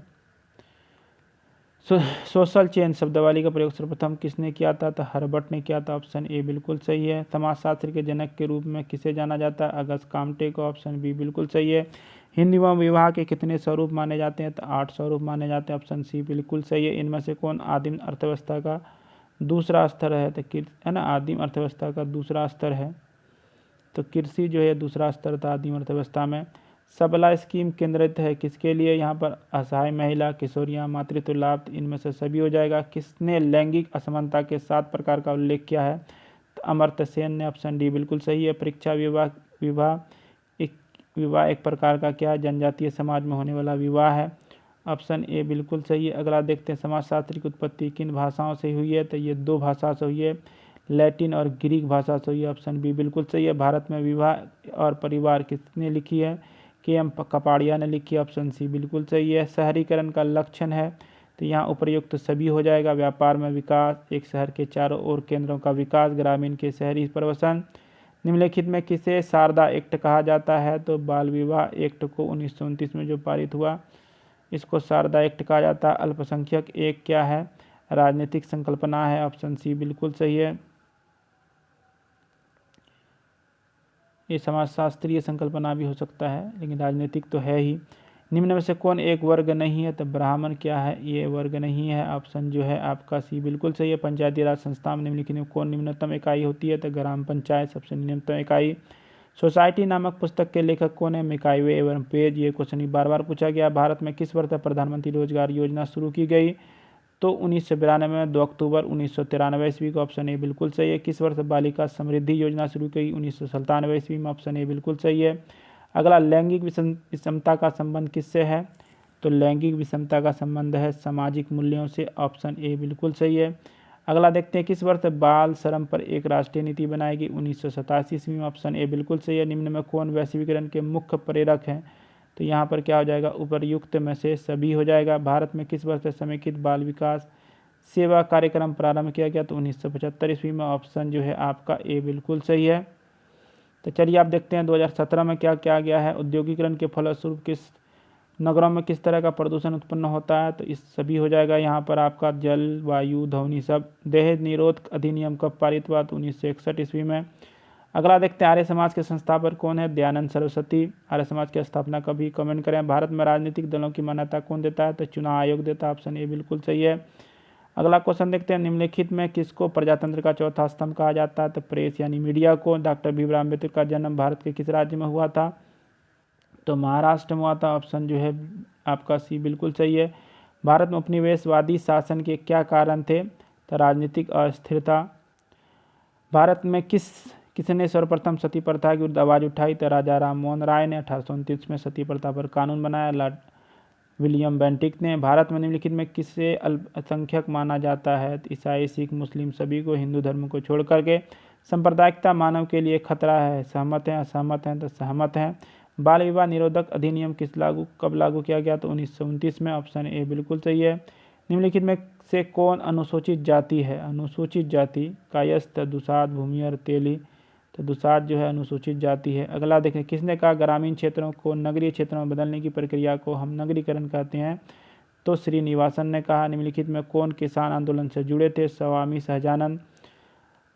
सोशल चेंज शब्दावली का प्रयोग सर्वप्रथम किसने किया था? तो हर्बर्ट ने किया था। ऑप्शन ए बिल्कुल सही है। समाजशास्त्र के जनक के रूप में किसे जाना जाता है? अगस्त काम्टे को। ऑप्शन बी बिल्कुल सही है। हिंदुओं में विवाह के कितने स्वरूप माने जाते हैं? तो 8 स्वरूप माने जाते हैं। ऑप्शन सी बिल्कुल सही है। इनमें से कौन आदिम अर्थव्यवस्था का दूसरा स्तर है? तो है ना, आदिम अर्थव्यवस्था का दूसरा स्तर है। तो कृषि जो है दूसरा स्तर था आदिम अर्थव्यवस्था में। सबला स्कीम केंद्रित है किसके लिए? यहाँ पर असहाय महिला, किशोरियाँ, मातृत्व लाभ, इनमें से सभी हो जाएगा। किसने लैंगिक असमानता के 7 प्रकार का उल्लेख किया है? तो अमर्त्य सेन ने। ऑप्शन डी बिल्कुल सही है। परीक्षा विवाह एक प्रकार का क्या है? जनजातीय समाज में होने वाला विवाह है। ऑप्शन ए बिल्कुल सही है। अगला देखते हैं, समाजशास्त्र की उत्पत्ति किन भाषाओं से हुई है? तो ये 2 भाषा से हुई है, लैटिन और ग्रीक भाषा से हुई। ऑप्शन बी बिल्कुल सही है। भारत में विवाह और परिवार किसने लिखी है? के.एम. कपाड़िया ने लिखी है। ऑप्शन सी बिल्कुल सही है। शहरीकरण का लक्षण है तो यहाँ उपर्युक्त सभी हो जाएगा। व्यापार में विकास, एक शहर के चारों ओर केंद्रों का विकास, ग्रामीण के शहरी प्रवसन। निम्नलिखित में किसे शारदा एक्ट कहा जाता है? तो बाल विवाह एक्ट को 1929 में जो पारित हुआ इसको शारदा एक्ट कहा जाता है। अल्पसंख्यक एक क्या है? राजनीतिक संकल्पना है। ऑप्शन सी बिल्कुल सही है। ये समाजशास्त्रीय संकल्पना भी हो सकता है लेकिन राजनीतिक तो है ही। निम्न में से कौन एक वर्ग नहीं है? तो ब्राह्मण क्या है? ये वर्ग नहीं है। ऑप्शन जो है आपका सी बिल्कुल सही है। पंचायती राज संस्था में निम्नलिखित में कौन निम्नतम इकाई होती है? तो ग्राम पंचायत सबसे निम्नतम इकाई। सोसाइटी नामक पुस्तक के लेखक कौन है? मिकाइवे एवं पेज। ये क्वेश्चन बार बार पूछा गया। भारत में किस वर्ष प्रधानमंत्री रोजगार योजना शुरू की गई? तो 1992 में 2 अक्टूबर 1993 ईस्वी को। ऑप्शन ए बिल्कुल सही है। किस वर्ष बालिका समृद्धि योजना शुरू की? 1997 ईस्वी में। ऑप्शन ए बिल्कुल सही है। अगला, लैंगिक विषमता का संबंध किससे है? तो लैंगिक विषमता का संबंध है सामाजिक मूल्यों से। ऑप्शन ए बिल्कुल सही है। अगला देखते हैं, किस वर्ष बाल श्रम पर एक राष्ट्रीय नीति बनाएगी? 1987 ईस्वी में। ऑप्शन ए बिल्कुल सही है। निम्न में कौन वैश्वीकरण के मुख्य प्रेरक हैं? तो यहाँ पर क्या हो जाएगा? उपर्युक्त में से सभी हो जाएगा। भारत में किस वर्ष समेकित बाल विकास सेवा कार्यक्रम प्रारंभ किया गया? तो 1975 ईस्वी में। ऑप्शन जो है आपका ए बिल्कुल सही है। तो चलिए आप देखते हैं 2017 में क्या किया गया है। औद्योगिकरण के फलस्वरूप किस नगरों में किस तरह का प्रदूषण उत्पन्न होता है? तो इस सभी हो जाएगा यहाँ पर आपका जल, वायु, ध्वनि सब। दहेज निरोध अधिनियम कब पारित हुआ? तो 1961 ईस्वी में। अगला देखते हैं, आर्य समाज के संस्थापक कौन है? दयानंद सरस्वती। आर्य समाज की स्थापना कभी? कमेंट करें। भारत में राजनीतिक दलों की मान्यता कौन देता है? तो चुनाव आयोग देता है। ऑप्शन ए बिल्कुल सही है। अगला क्वेश्चन देखते हैं, निम्नलिखित में किसको प्रजातंत्र का चौथा स्तंभ कहा जाता है? तो प्रेस यानी मीडिया को। डॉक्टर भीमराव अम्बेडकर का जन्म भारत के किस राज्य में हुआ था? तो महाराष्ट्र में हुआ था। ऑप्शन जो है आपका सी बिल्कुल सही है। भारत में उपनिवेशवादी शासन के क्या कारण थे? तो राजनीतिक अस्थिरता। भारत में किसने सर्वप्रथम सती प्रथा के विरुद्ध आवाज उठाई? तो राजा राम मोहन राय ने। 1829 में सती प्रथा पर कानून बनाया लॉर्ड विलियम बेंटिक ने। भारत में निम्नलिखित में किसे अल्पसंख्यक माना जाता है? तो ईसाई, सिख, मुस्लिम सभी को, हिंदू धर्म को छोड़ करके। सांप्रदायिकता मानव के लिए खतरा है। सहमत हैं? असहमत हैं? तो सहमत हैं। बाल विवाह निरोधक अधिनियम कब लागू किया गया? तो 1929 में। ऑप्शन ए बिल्कुल सही है। निम्नलिखित में से कौन अनुसूचित जाति है? अनुसूचित जाति कायस्थ, दुसाध, भूमिहर, तेली। तो दुसाध जो है अनुसूचित जाति है। अगला देखें, किसने कहा ग्रामीण क्षेत्रों को नगरीय क्षेत्रों में बदलने की प्रक्रिया को हम नगरीकरण कहते हैं? तो श्रीनिवासन ने कहा। निम्नलिखित में कौन किसान आंदोलन से जुड़े थे? स्वामी सहजानंद।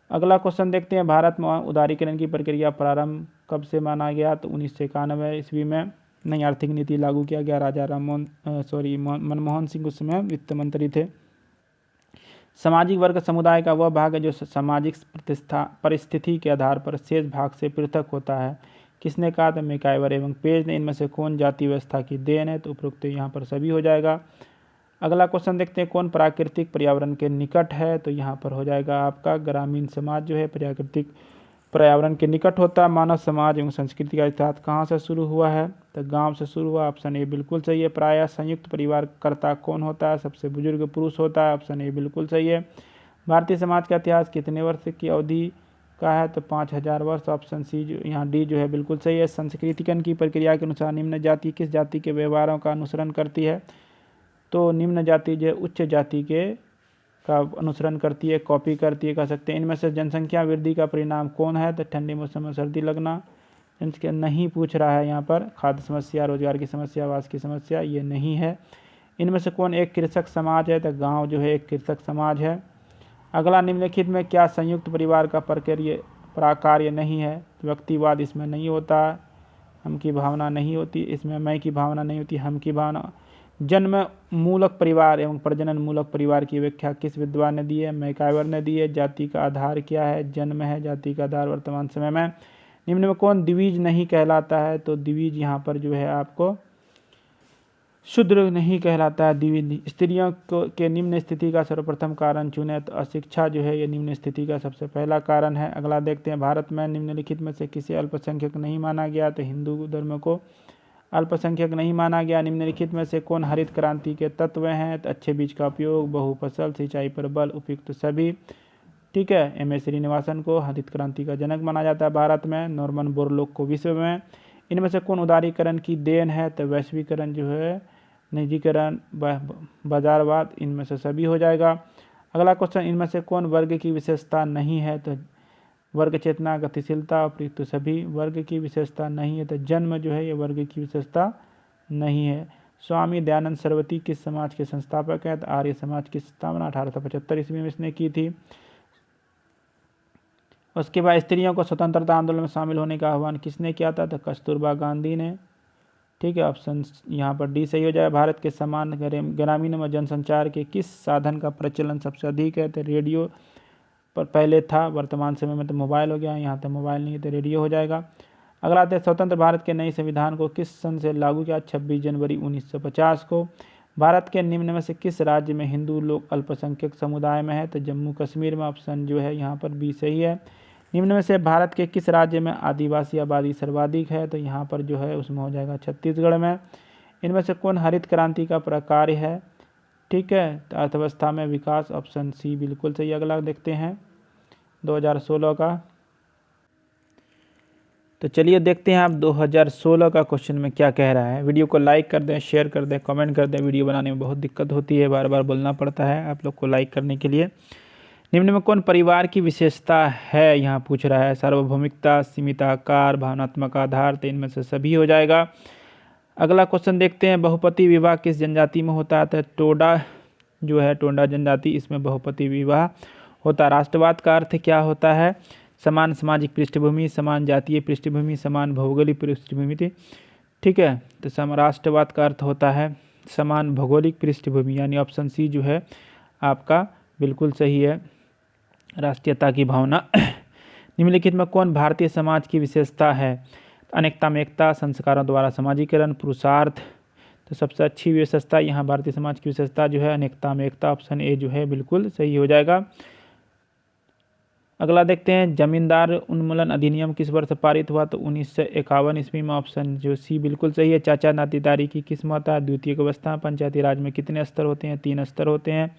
अगला क्वेश्चन देखते हैं, भारत में उदारीकरण की प्रक्रिया प्रारंभ कब से माना गया? तो 1991 ईस्वी में नई आर्थिक नीति लागू किया गया। राजा मनमोहन सिंह उस समय वित्त मंत्री थे। सामाजिक वर्ग समुदाय का वह भाग है जो सामाजिक परिस्थिति के आधार पर शेष भाग से पृथक होता है। किसने कहा? तो मैकाइवर एवं पेज ने। इनमें से कौन जाति व्यवस्था की देन है? तो उपरोक्त यहाँ पर सभी हो जाएगा। अगला क्वेश्चन देखते हैं, कौन प्राकृतिक पर्यावरण के निकट है? तो यहाँ पर हो जाएगा आपका ग्रामीण समाज जो है प्राकृतिक पर्यावरण के निकट होता है। मानव समाज एवं संस्कृति का इतिहास कहाँ से शुरू हुआ है? तो गांव से शुरू हुआ। ऑप्शन ए बिल्कुल सही है। प्रायः संयुक्त परिवार कर्ता कौन होता है? सबसे बुजुर्ग पुरुष होता है। ऑप्शन ए बिल्कुल सही है। भारतीय समाज का इतिहास कितने वर्ष की अवधि का है? तो 5000 वर्ष। ऑप्शन सी जो यहाँ डी जो है बिल्कुल सही है। संस्कृतिकरण की प्रक्रिया के अनुसार निम्न जाति किस जाति के व्यवहारों का अनुसरण करती है? तो निम्न जाति जो उच्च जाति के का अनुसरण करती है, कॉपी करती है कह सकते हैं। इनमें से जनसंख्या वृद्धि का परिणाम कौन है? तो ठंडे मौसम में सर्दी लगना। नहीं पूछ रहा है यहाँ पर। खाद्य समस्या, रोजगार की समस्या, आवास की समस्या, ये नहीं है। इनमें से कौन एक कृषक समाज है? तो गाँव जो है एक कृषक समाज है। अगला, निम्नलिखित में क्या संयुक्त परिवार का प्रकार्य नहीं है? तो व्यक्तिवाद इसमें नहीं होता, हम की भावना नहीं होती, इसमें मैं की भावना नहीं होती, हम की भावना। जन्म मूलक परिवार एवं प्रजनन मूलक परिवार की व्याख्या किस विद्वान ने दी है? मैकाइवर ने दी है। जाति का आधार क्या है? जन्म है जाति का आधार वर्तमान समय में। निम्न में कौन द्विज नहीं कहलाता है? तो द्विज यहाँ पर जो है आपको शूद्र नहीं कहलाता है, द्विज। स्त्रियों के निम्न स्थिति का सर्वप्रथम कारण चुने। तो अशिक्षा जो है ये निम्न स्थिति का सबसे पहला कारण है। अगला देखते हैं, भारत में निम्नलिखित में से किसे अल्पसंख्यक नहीं माना गया? तो हिंदू धर्म को अल्पसंख्यक नहीं माना गया। निम्नलिखित में से कौन हरित क्रांति के तत्व हैं? तो अच्छे बीज का उपयोग, बहुफसल, सिंचाई पर बल, उपयुक्त सभी। ठीक है। एम एस श्रीनिवासन को हरित क्रांति का जनक माना जाता है भारत में। नॉर्मन बोरलॉग को विश्व में। इनमें से कौन उदारीकरण की देन है? तो वैश्वीकरण जो है, निजीकरण, बाजारवाद, इनमें से सभी हो जाएगा। अगला क्वेश्चन, इनमें से कौन वर्ग की विशेषता नहीं है? तो वर्ग चेतना, गतिशीलता, उपयुक्त सभी वर्ग की विशेषता नहीं है। तो जन्म जो है ये वर्ग की विशेषता नहीं है। स्वामी दयानंद सरस्वती किस समाज के संस्थापक हैं? तो आर्य समाज की स्थापना 1875 ईस्वी में इसने की थी। उसके बाद स्त्रियों को स्वतंत्रता आंदोलन में शामिल होने का आह्वान किसने किया था? तो कस्तूरबा गांधी ने। ठीक है, ऑप्शन यहाँ पर डी सही हो जाए। भारत के समान ग्रामीण में जनसंचार के किस साधन का प्रचलन सबसे अधिक है? तो रेडियो पर पहले था, वर्तमान समय में तो मोबाइल हो गया। यहाँ तो मोबाइल नहीं है तो रेडियो हो जाएगा। अगला आते हैं, स्वतंत्र भारत के नए संविधान को किस सन से लागू किया? 26 जनवरी 1950 को। भारत के निम्न में से किस राज्य में हिंदू लोग अल्पसंख्यक समुदाय में है? तो जम्मू कश्मीर में। ऑप्शन जो है यहाँ पर बी सही है। निम्न में से भारत के किस राज्य में आदिवासी आबादी सर्वाधिक है? तो यहाँ पर जो है उसमें हो जाएगा छत्तीसगढ़ में। इनमें से कौन हरित क्रांति का प्रकार्य है? ठीक है, तो अर्थव्यवस्था में विकास। ऑप्शन सी बिल्कुल सही। अगला देखते हैं 2016 का। तो चलिए देखते हैं आप 2016 का क्वेश्चन में क्या कह रहा है। वीडियो को लाइक कर दें, शेयर कर दें, कमेंट कर दें। वीडियो बनाने में बहुत दिक्कत होती है, बार बार बोलना पड़ता है आप लोग को लाइक करने के लिए। निम्न में कौन परिवार की विशेषता है? यहाँ पूछ रहा है। सार्वभौमिकता, सीमित आकार, भावनात्मक आधार। तो इनमें से सभी हो जाएगा। अगला क्वेश्चन देखते हैं, बहुपति विवाह किस जनजाति में होता है? तो टोडा जो है, टोडा जनजाति, इसमें बहुपति विवाह होता है। राष्ट्रवाद का अर्थ क्या होता है? समान सामाजिक पृष्ठभूमि, समान जातीय पृष्ठभूमि, समान भौगोलिक पृष्ठभूमि थी। ठीक है, तो राष्ट्रवाद का अर्थ होता है समान भौगोलिक पृष्ठभूमि, यानी ऑप्शन सी जो है आपका बिल्कुल सही है, राष्ट्रीयता की भावना। निम्नलिखित में कौन भारतीय समाज की विशेषता है? अनेकता में एकता, संस्कारों द्वारा समाजीकरण, पुरुषार्थ। तो सबसे अच्छी विशेषता यहाँ भारतीय समाज की विशेषता जो है अनेकता में एकता। ऑप्शन ए जो है बिल्कुल सही हो जाएगा। अगला देखते हैं, जमींदार उन्मूलन अधिनियम किस वर्ष पारित हुआ? तो 1951 ईस्वी में। ऑप्शन जो सी बिल्कुल सही है। चाचा नातीदारी की किस्म होता है? द्वितीयक अवस्था। पंचायती राज में कितने स्तर होते हैं? 3 स्तर होते हैं,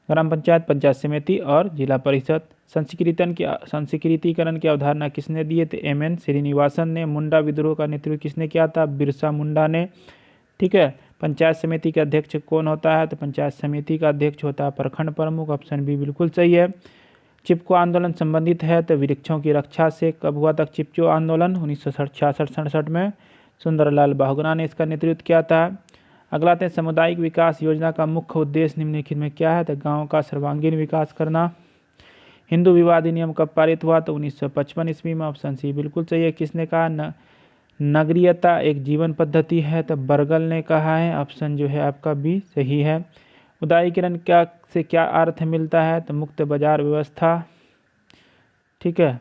ग्राम पंचायत, पंचायत समिति और जिला परिषद। संस्कृतिकरण की अवधारणा किसने दी है? तो एम.एन. श्रीनिवासन ने। मुंडा विद्रोह का नेतृत्व किसने किया था? बिरसा मुंडा ने। ठीक है, पंचायत समिति का अध्यक्ष कौन होता है? तो पंचायत समिति का अध्यक्ष होता है प्रखंड प्रमुख। ऑप्शन बी बिल्कुल सही है। चिपको आंदोलन संबंधित है तो वृक्षों की रक्षा से। कब हुआ था चिपको आंदोलन? 1966-67 में। सुंदरलाल बहुगुणा ने इसका नेतृत्व किया था। अगला आते हैं, सामुदायिक विकास योजना का मुख्य उद्देश्य निम्नलिखित में क्या है? तो गाँव का सर्वांगीण विकास करना। हिंदू विवाह अधिनियम कब पारित हुआ? तो 1955 ईस्वी में। ऑप्शन सी बिल्कुल सही है। किसने कहा? नगरीयता एक जीवन पद्धति है, तो बर्गल ने कहा है। ऑप्शन जो है आपका बी सही है। उदारीकरण से क्या अर्थ मिलता है? तो मुक्त बाजार व्यवस्था। ठीक है,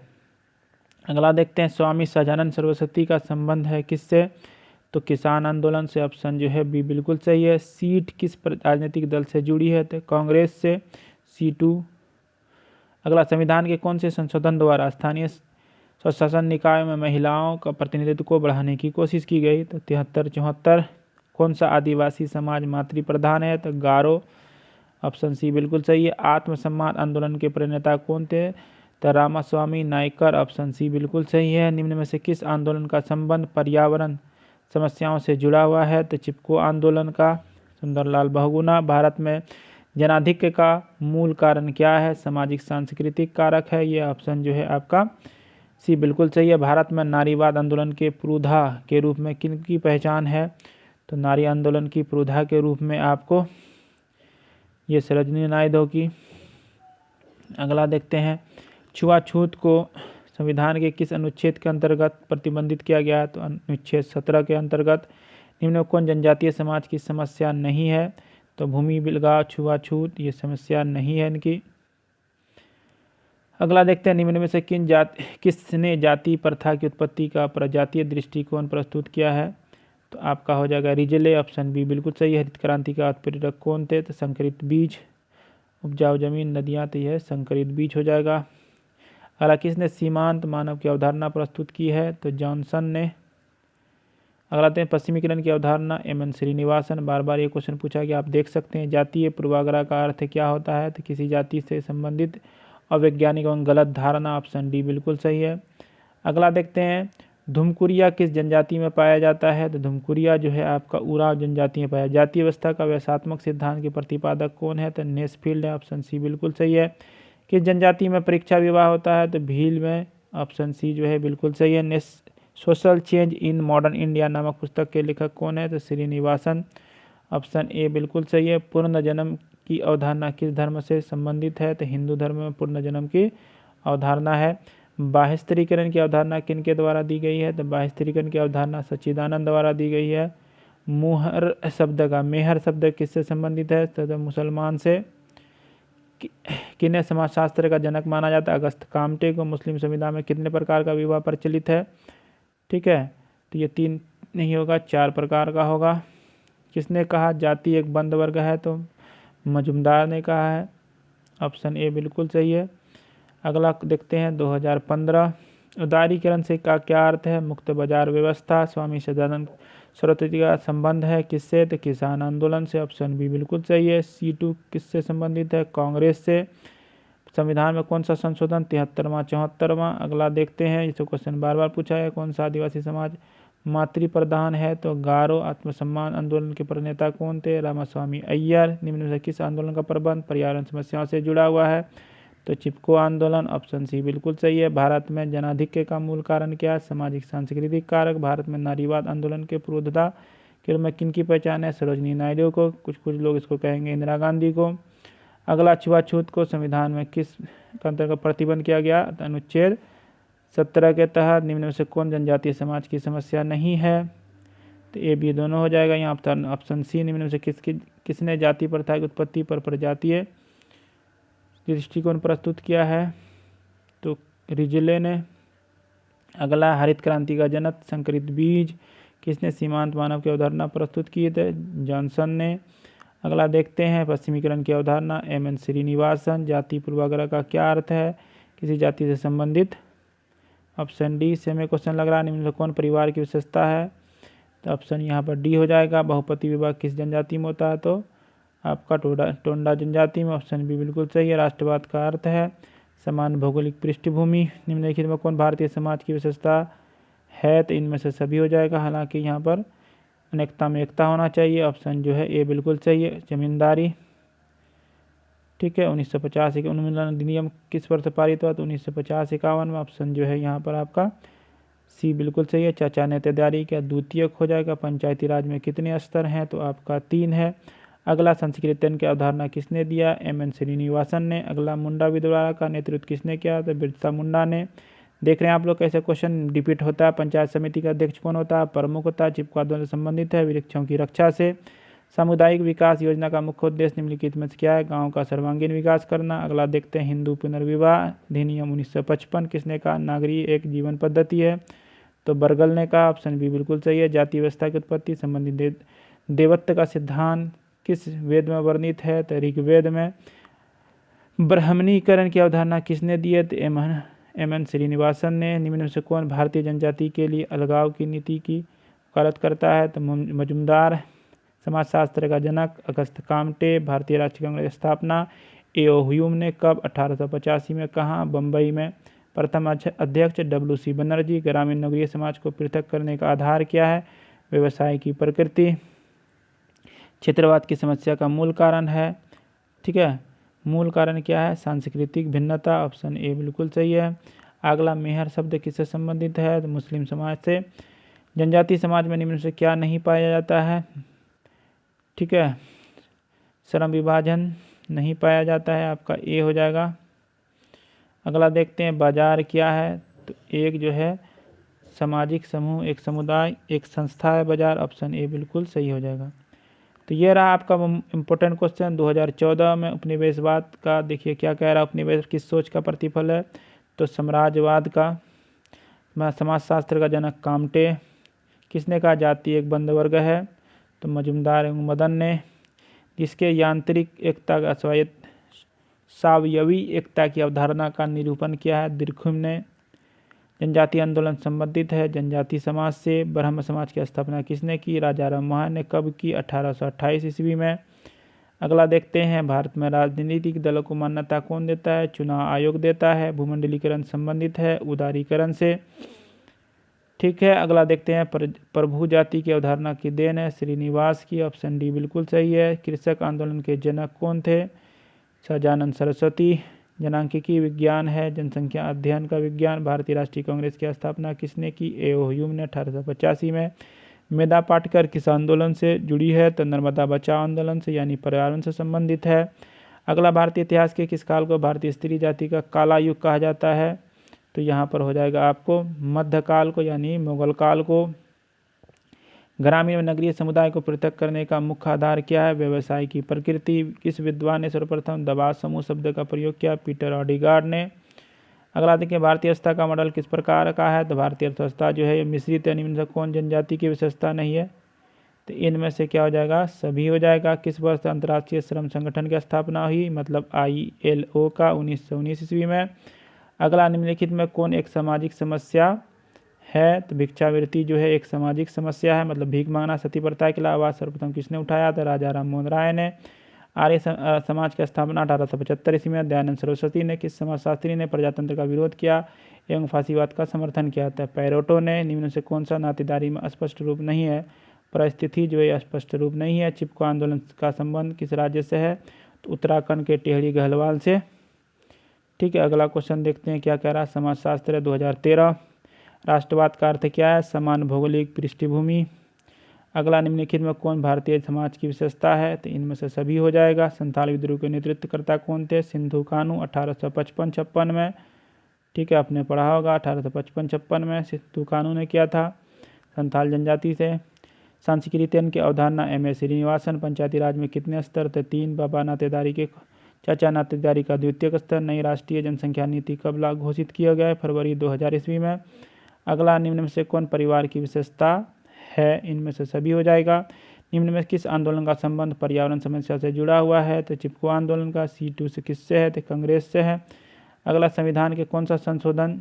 अगला देखते हैं, स्वामी सहजानंद सरस्वती का संबंध है किससे? तो किसान आंदोलन से। ऑप्शन जो है बी बिल्कुल सही है। सीट किस राजनीतिक दल से जुड़ी है? तो कांग्रेस से। C2। अगला, संविधान के कौन से संशोधन द्वारा स्थानीय स्वशासन निकाय में महिलाओं का प्रतिनिधित्व को बढ़ाने की कोशिश की गई? तो 73-74। कौन सा आदिवासी समाज मातृ प्रधान है? तो गारो। ऑप्शन सी बिल्कुल सही है। आत्मसम्मान आंदोलन के प्रणेता कौन थे? तो रामास्वामी नायकर। ऑप्शन सी बिल्कुल सही है। निम्न में से किस आंदोलन का संबंध पर्यावरण समस्याओं से जुड़ा हुआ है? तो चिपको आंदोलन का। सुंदरलाल बहुगुणा। भारत में जनाधिक्य का मूल कारण क्या है? सामाजिक सांस्कृतिक कारक है। ये ऑप्शन जो है आपका सी बिल्कुल सही है। भारत में नारीवाद आंदोलन के पुरोधा के रूप में किन की पहचान है? तो नारी आंदोलन की पुरोधा के रूप में आपको ये सरोजिनी नायडू की। अगला देखते हैं, छुआछूत को संविधान के किस अनुच्छेद के अंतर्गत प्रतिबंधित किया गया है? तो अनुच्छेद 17 के अंतर्गत। निम्न में कौन जनजातीय समाज की समस्या नहीं है? तो भूमि बिलगाव, छुआछूत, ये समस्या नहीं है इनकी। अगला देखते हैं, निम्न में से किसने जाति प्रथा की उत्पत्ति का प्रजातीय दृष्टिकोण प्रस्तुत किया है? तो आपका हो जाएगा रिजले। ऑप्शन बी बिल्कुल सही है। हरित क्रांति का प्रेरक कौन थे? तो संकरित बीज। उपजाऊ जमीन, नदियाँ, तो यह संकरित बीज हो जाएगा। अगला, किसने सीमांत मानव की अवधारणा प्रस्तुत की है? तो जॉनसन ने। अगला हैं, पश्चिमीकरण की अवधारणा M.N. श्रीनिवासन। बार बार ये क्वेश्चन पूछा गया, आप देख सकते हैं। जातीय पूर्वाग्रह का अर्थ क्या होता है? तो किसी जाति से संबंधित अवैज्ञानिक एवं गलत धारणा, ऑप्शन डी बिल्कुल सही है। अगला देखते हैं, धुमकुरिया किस जनजाति में पाया जाता है? तो धुमकुरिया जो है आपका उराव जनजाति में पाया। जातीय व्यवस्था का व्यवस्थात्मक सिद्धांत के प्रतिपादक कौन है? तो नेस्फील्ड है, ऑप्शन सी बिल्कुल सही है। किस जनजाति में परीक्षा विवाह होता है? तो भील में, ऑप्शन सी जो है बिल्कुल सही है। Social change in modern India नामक पुस्तक के लेखक कौन है? तो श्रीनिवासन, ऑप्शन ए बिल्कुल सही है। पूर्ण जन्म की अवधारणा किस धर्म से संबंधित है? तो हिंदू धर्म में पूर्ण जन्म की अवधारणा है। बाह्य स्त्रीकरण की अवधारणा किनके द्वारा दी गई है? तो बाह्य स्त्रीकरण की अवधारणा सच्चिदानंद द्वारा दी गई है। मेहर शब्द किससे संबंधित है? तो मुसलमान से। किन्हें समाजशास्त्र का जनक माना जाता है? अगस्त कामटे को। मुस्लिम संविधान में कितने प्रकार का विवाह प्रचलित है? ठीक है, तो ये 3 नहीं होगा, 4 प्रकार का होगा। किसने कहा जाति एक बंद वर्ग है? तो मजुमदार ने कहा है, ऑप्शन ए बिल्कुल सही है। अगला देखते हैं 2015, उदारीकरण से का क्या अर्थ है? मुक्त बाजार व्यवस्था। स्वामी सदानंद सरस्वती का संबंध है किससे? तो किसान आंदोलन से, ऑप्शन बी बिल्कुल सही है। C2 किससे संबंधित है? कांग्रेस से। संविधान में कौन सा संशोधन? 73वां 74वां। अगला देखते हैं, इसे क्वेश्चन बार बार पूछा है, कौन सा आदिवासी समाज मातृ प्रधान है? तो गारो। आत्मसम्मान आंदोलन के प्रणेता कौन थे? रामास्वामी अय्यर। निम्न में से किस आंदोलन का प्रबंध पर्यावरण समस्याओं से जुड़ा हुआ है? तो चिपको आंदोलन, ऑप्शन सी बिल्कुल सही है। भारत में जनाधिक्य का मूल कारण क्या है? सामाजिक सांस्कृतिक कारक। भारत में नारीवाद आंदोलन के पुरोधा के रूप में किनकी पहचान है? सरोजनी नायडू को। कुछ लोग इसको कहेंगे इंदिरा गांधी को। अगला, छुआछूत को संविधान में किस अंतर्गत प्रतिबंध किया गया? अनुच्छेद 17 के तहत। निम्न में से कौन जनजातीय समाज की समस्या नहीं है? तो ए बी दोनों हो जाएगा यहाँ पर, ऑप्शन सी। निम्न में से किसने जाति प्रथा की उत्पत्ति पर प्रजातीय दृष्टिकोण प्रस्तुत किया है? तो रिजले ने। अगला, हरित क्रांति का जनक संकरित बीज किसने सीमांत मानव की अवधारणा प्रस्तुत किए थे? जॉनसन ने। अगला देखते हैं, पश्चिमीकरण की अवधारणा MN श्रीनिवासन। जाति पूर्वाग्रह का क्या अर्थ है? किसी जाति से संबंधित, ऑप्शन डी। से में क्वेश्चन लग रहा है, निम्न से कौन परिवार की विशेषता है? तो ऑप्शन यहाँ पर डी हो जाएगा। बहुपति विवाह किस जनजाति में होता है? तो आपका टोंडा जनजाति में, ऑप्शन बी बिल्कुल सही है। राष्ट्रवाद का अर्थ है समान भौगोलिक पृष्ठभूमि। निम्नलिखित में कौन भारतीय समाज की विशेषता है? तो इनमें से सभी हो जाएगा, हालांकि यहाँ पर अनेकता में एकता होना चाहिए, ऑप्शन जो है ए बिल्कुल सही है। जमींदारी, ठीक है। 1950 के उन्मूलन अधिनियम किस वर्ष पारित हुआ? तो 1950-51 में, ऑप्शन जो है यहाँ पर आपका सी बिल्कुल सही है। चाचा नेतेदारी क्या द्वितीयक हो जाएगा? पंचायती राज में कितने स्तर हैं? तो आपका 3 है। अगला, संस्कृतन की अवधारणा किसने दिया? MN श्रीनिवासन ने। अगला, मुंडा विद्रोह का नेतृत्व किसने किया? तो बिरसा मुंडा ने। देख रहे हैं आप लोग कैसे क्वेश्चन रिपीट होता है। पंचायत समिति का अध्यक्ष कौन होता है? प्रमुख होता है। चिपको आंदोलन से संबंधित है वृक्षों की रक्षा से। सामुदायिक विकास योजना का मुख्य उद्देश्य निम्नलिखित में से क्या है? गाँव का सर्वांगीण विकास करना। अगला देखते हैं, हिंदू पुनर्विवाह अधिनियम 1955 किसने कहा? नागरिक एक जीवन पद्धति है, तो बरगल ने कहा, ऑप्शन बी बिल्कुल सही है। जाति व्यवस्था की उत्पत्ति संबंधी देवत्व का सिद्धांत किस वेद में वर्णित है? तो ऋग्वेद में। ब्राह्मणीकरण की अवधारणा किसने दी है? तो MN श्रीनिवासन ने। निम्न में से कौन भारतीय जनजाति के लिए अलगाव की नीति की वकालत करता है? तो मजुमदार। समाजशास्त्र का जनक अगस्त कामटे। भारतीय राष्ट्रीय कांग्रेस स्थापना A.O. ह्यूम ने कब? 1885 में। कहाँ? बम्बई में। प्रथम अध्यक्ष WC बनर्जी। ग्रामीण नगरीय समाज को पृथक करने का आधार क्या है? व्यवसाय की प्रकृति। क्षेत्रवाद की समस्या का मूल कारण है, ठीक है, मूल कारण क्या है? सांस्कृतिक भिन्नता, ऑप्शन ए बिल्कुल सही है। अगला, मेहर शब्द किससे संबंधित है? तो मुस्लिम समाज से। जनजाति समाज में निम्न से क्या नहीं पाया जाता है? ठीक है, श्रम विभाजन नहीं पाया जाता है, आपका ए हो जाएगा। अगला देखते हैं, बाजार क्या है? तो एक जो है सामाजिक समूह, एक समुदाय, एक संस्था है बाजार, ऑप्शन ए बिल्कुल सही हो जाएगा। तो ये रहा आपका इम्पोर्टेंट क्वेश्चन 2014 में उपनिवेशवाद का। देखिए क्या कह रहा है, उपनिवेश किस सोच का प्रतिफल है? तो साम्राज्यवाद का। समाजशास्त्र का जनक कामटे। किसने कहा जाति एक बंद वर्ग है? तो मजुमदार एवं मदन ने। जिसके यांत्रिक एकता का सावयवी एकता की अवधारणा का निरूपण किया है? दिरखुम ने। जनजाति आंदोलन संबंधित है जनजाति समाज से। ब्रह्म समाज की स्थापना किसने की? राजा राम मोहन ने। कब की? 1828 ईस्वी में। अगला देखते हैं, भारत में राजनीतिक दलों को मान्यता कौन देता है? चुनाव आयोग देता है। भूमंडलीकरण संबंधित है उदारीकरण से। ठीक है, अगला देखते हैं, प्रभु जाति की अवधारणा की देन है श्रीनिवास की। ऑप्शन डी बिल्कुल सही है। कृषक आंदोलन के जनक कौन थे? सहजानंद सरस्वती। जनांकिकी विज्ञान है जनसंख्या अध्ययन का विज्ञान। भारतीय राष्ट्रीय कांग्रेस की स्थापना किसने की? ए.ओ. ह्यूम ने 1885 में। मेधा पाटकर किस आंदोलन से जुड़ी है? तो नर्मदा बचाओ आंदोलन से, यानी पर्यावरण से संबंधित है। अगला, भारतीय इतिहास के किस काल को भारतीय स्त्री जाति का काला युग कहा जाता है? तो यहाँ पर हो जाएगा आपको मध्यकाल को, यानी मुगल काल को। ग्रामीण व नगरीय समुदाय को पृथक करने का मुख्य आधार क्या है? व्यवसाय की प्रकृति। किस विद्वान ने सर्वप्रथम दबाव समूह शब्द का प्रयोग किया? पीटर ऑडिगार्ड ने। अगला देखिए, भारतीय अर्थव्यवस्था का मॉडल किस प्रकार का है? तो भारतीय अर्थव्यवस्था जो है ये मिश्रित है। निम्न से कौन जनजाति की विशेषता नहीं है? तो इनमें से क्या हो जाएगा? सभी हो जाएगा। किस वर्ष अंतर्राष्ट्रीय श्रम संगठन की स्थापना हुई? मतलब ILO का 1919 ईस्वी में। अगला, निम्नलिखित में कौन एक सामाजिक समस्या है? तो भिक्षावृत्ति जो है एक सामाजिक समस्या है, मतलब भीख मांगना। सती प्रथा के आवाज सर्वप्रथम किसने उठाया था? राजा राम मोहन राय ने। आर्य समाज की स्थापना 1875 ईस्वी में दयानंद सरस्वती ने। किस समाजशास्त्री ने प्रजातंत्र का विरोध किया एवं फांसीवाद का समर्थन किया था? पैरोटो ने। निम्न से कौन सा नातेदारी में स्पष्ट रूप नहीं है? परिस्थिति जो है स्पष्ट रूप नहीं है। चिपको आंदोलन का संबंध किस राज्य से है? तो उत्तराखंड के टेहरी गहलवाल से। ठीक है, अगला क्वेश्चन देखते हैं क्या कह रहा है। समाजशास्त्र 2013। राष्ट्रवाद का अर्थ क्या है? समान भौगोलिक पृष्ठभूमि। अगला, निम्नलिखित में कौन भारतीय समाज की विशेषता है? तो इनमें से सभी हो जाएगा। संथाल विद्रोह के नेतृत्वकर्ता कौन थे? सिंधु कानू 1855-56 में। ठीक है, आपने पढ़ा होगा 1855-56 में सिंधु कानू ने किया था संथाल जनजाति से। सांस्कृतिक की अवधारणा M.A. श्रीनिवासन। पंचायती राज में कितने स्तर थे? 3। बाबा नातेदारी के चाचा नातेदारी का द्वितीयक स्तर। नई राष्ट्रीय जनसंख्या नीति कब लागू घोषित किया गया? फरवरी 2000 ईस्वी में। अगला, निम्न में से कौन परिवार की विशेषता है? इनमें से सभी हो जाएगा। निम्न में किस आंदोलन का संबंध पर्यावरण समस्या से जुड़ा हुआ है? तो चिपको आंदोलन का। C2 से किससे है? तो कांग्रेस से है। अगला, संविधान के कौन सा संशोधन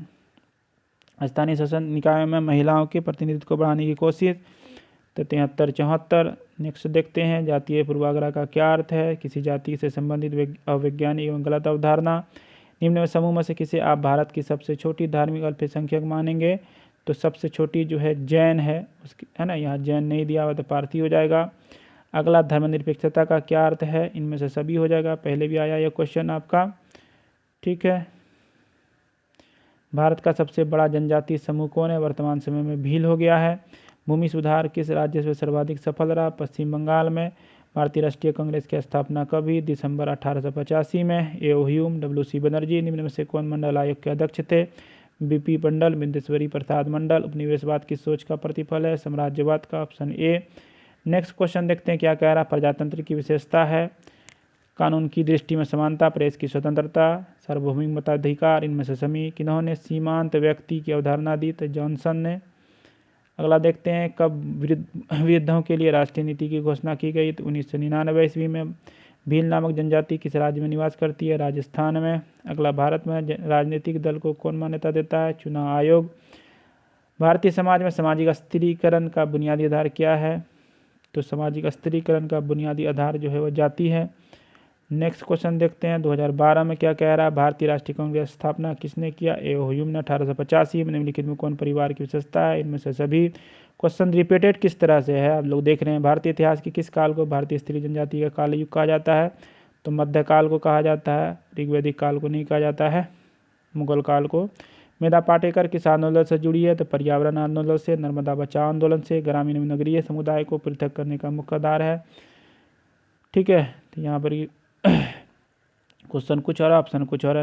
स्थानीय शासन निकायों में महिलाओं के प्रतिनिधित्व को बढ़ाने की कोशिश? तो 73-74। नेक्स्ट देखते हैं, जातीय पूर्वाग्रह का क्या अर्थ है? किसी जाति से संबंधित अवैज्ञानिक एवं गलत अवधारणा। निम्न में समूह में से किसे आप भारत की सबसे छोटी धार्मिक अल्पसंख्यक मानेंगे? तो सबसे छोटी जो है जैन है, उसकी है ना, यहाँ जैन नहीं दिया हुआ तो पारसी हो जाएगा। अगला, धर्मनिरपेक्षता का क्या अर्थ है? इनमें से सभी हो जाएगा, पहले भी आया यह क्वेश्चन आपका। ठीक है, भारत का सबसे बड़ा जनजातीय समूह कौन है? वर्तमान समय में भील हो गया है। भूमि सुधार किस राज्य से सर्वाधिक सफल रहा? पश्चिम बंगाल में। भारतीय राष्ट्रीय कांग्रेस की स्थापना कब हुई? दिसंबर 1885 में। ए.ओ. ह्यूम। W.C. बनर्जी। निम्न में से कौन मंडल आयोग के अध्यक्ष थे? B.P. मंडल। बिंदेश्वरी प्रसाद मंडल। उपनिवेशवाद की सोच का प्रतिफल है? साम्राज्यवाद का। Option A. नेक्स्ट क्वेश्चन देखते हैं क्या कह रहा है। प्रजातंत्र की विशेषता है? कानून की दृष्टि में समानता, प्रेस की स्वतंत्रता, सार्वभौमिक मताधिकार। इनमें से सभी किन्होंने सीमांत व्यक्ति की अवधारणा दी? तो जॉनसन ने। अगला देखते हैं, कब वृद्धों के लिए राष्ट्रीय नीति की घोषणा की गई? तो 1999 ईस्वी में। भील नामक जनजाति किस राज्य में निवास करती है? राजस्थान में। अगला, भारत में राजनीतिक दल को कौन मान्यता देता है? चुनाव आयोग। भारतीय समाज में सामाजिक स्थिरीकरण का बुनियादी आधार क्या है? तो सामाजिक स्थिरीकरण का बुनियादी आधार जो है वो जाति है। नेक्स्ट क्वेश्चन देखते हैं 2012 में क्या कह रहा है। भारतीय राष्ट्रीय कांग्रेस स्थापना किसने किया? ए.ओ. ह्यूम ने 1885 में। निम्नलिखित में कौन परिवार की विशेषता है? इनमें से सभी। क्वेश्चन रिपीटेड किस तरह से है आप लोग देख रहे हैं। भारतीय इतिहास के किस काल को भारतीय स्त्री जनजाति का काल युग कहा जाता है? तो मध्यकाल को कहा जाता है, ऋग्वैदिक काल को नहीं कहा जाता है, मुगल काल को। मेधा पाटेकर किस आंदोलन से जुड़ी है? तो पर्यावरण आंदोलन से, नर्मदा बचाओ आंदोलन से। ग्रामीण नगरीय समुदाय को पृथक करने का मुख्य आधार है। ठीक है, तो यहाँ पर क्वेश्चन कुछ और ऑप्शन कुछ और।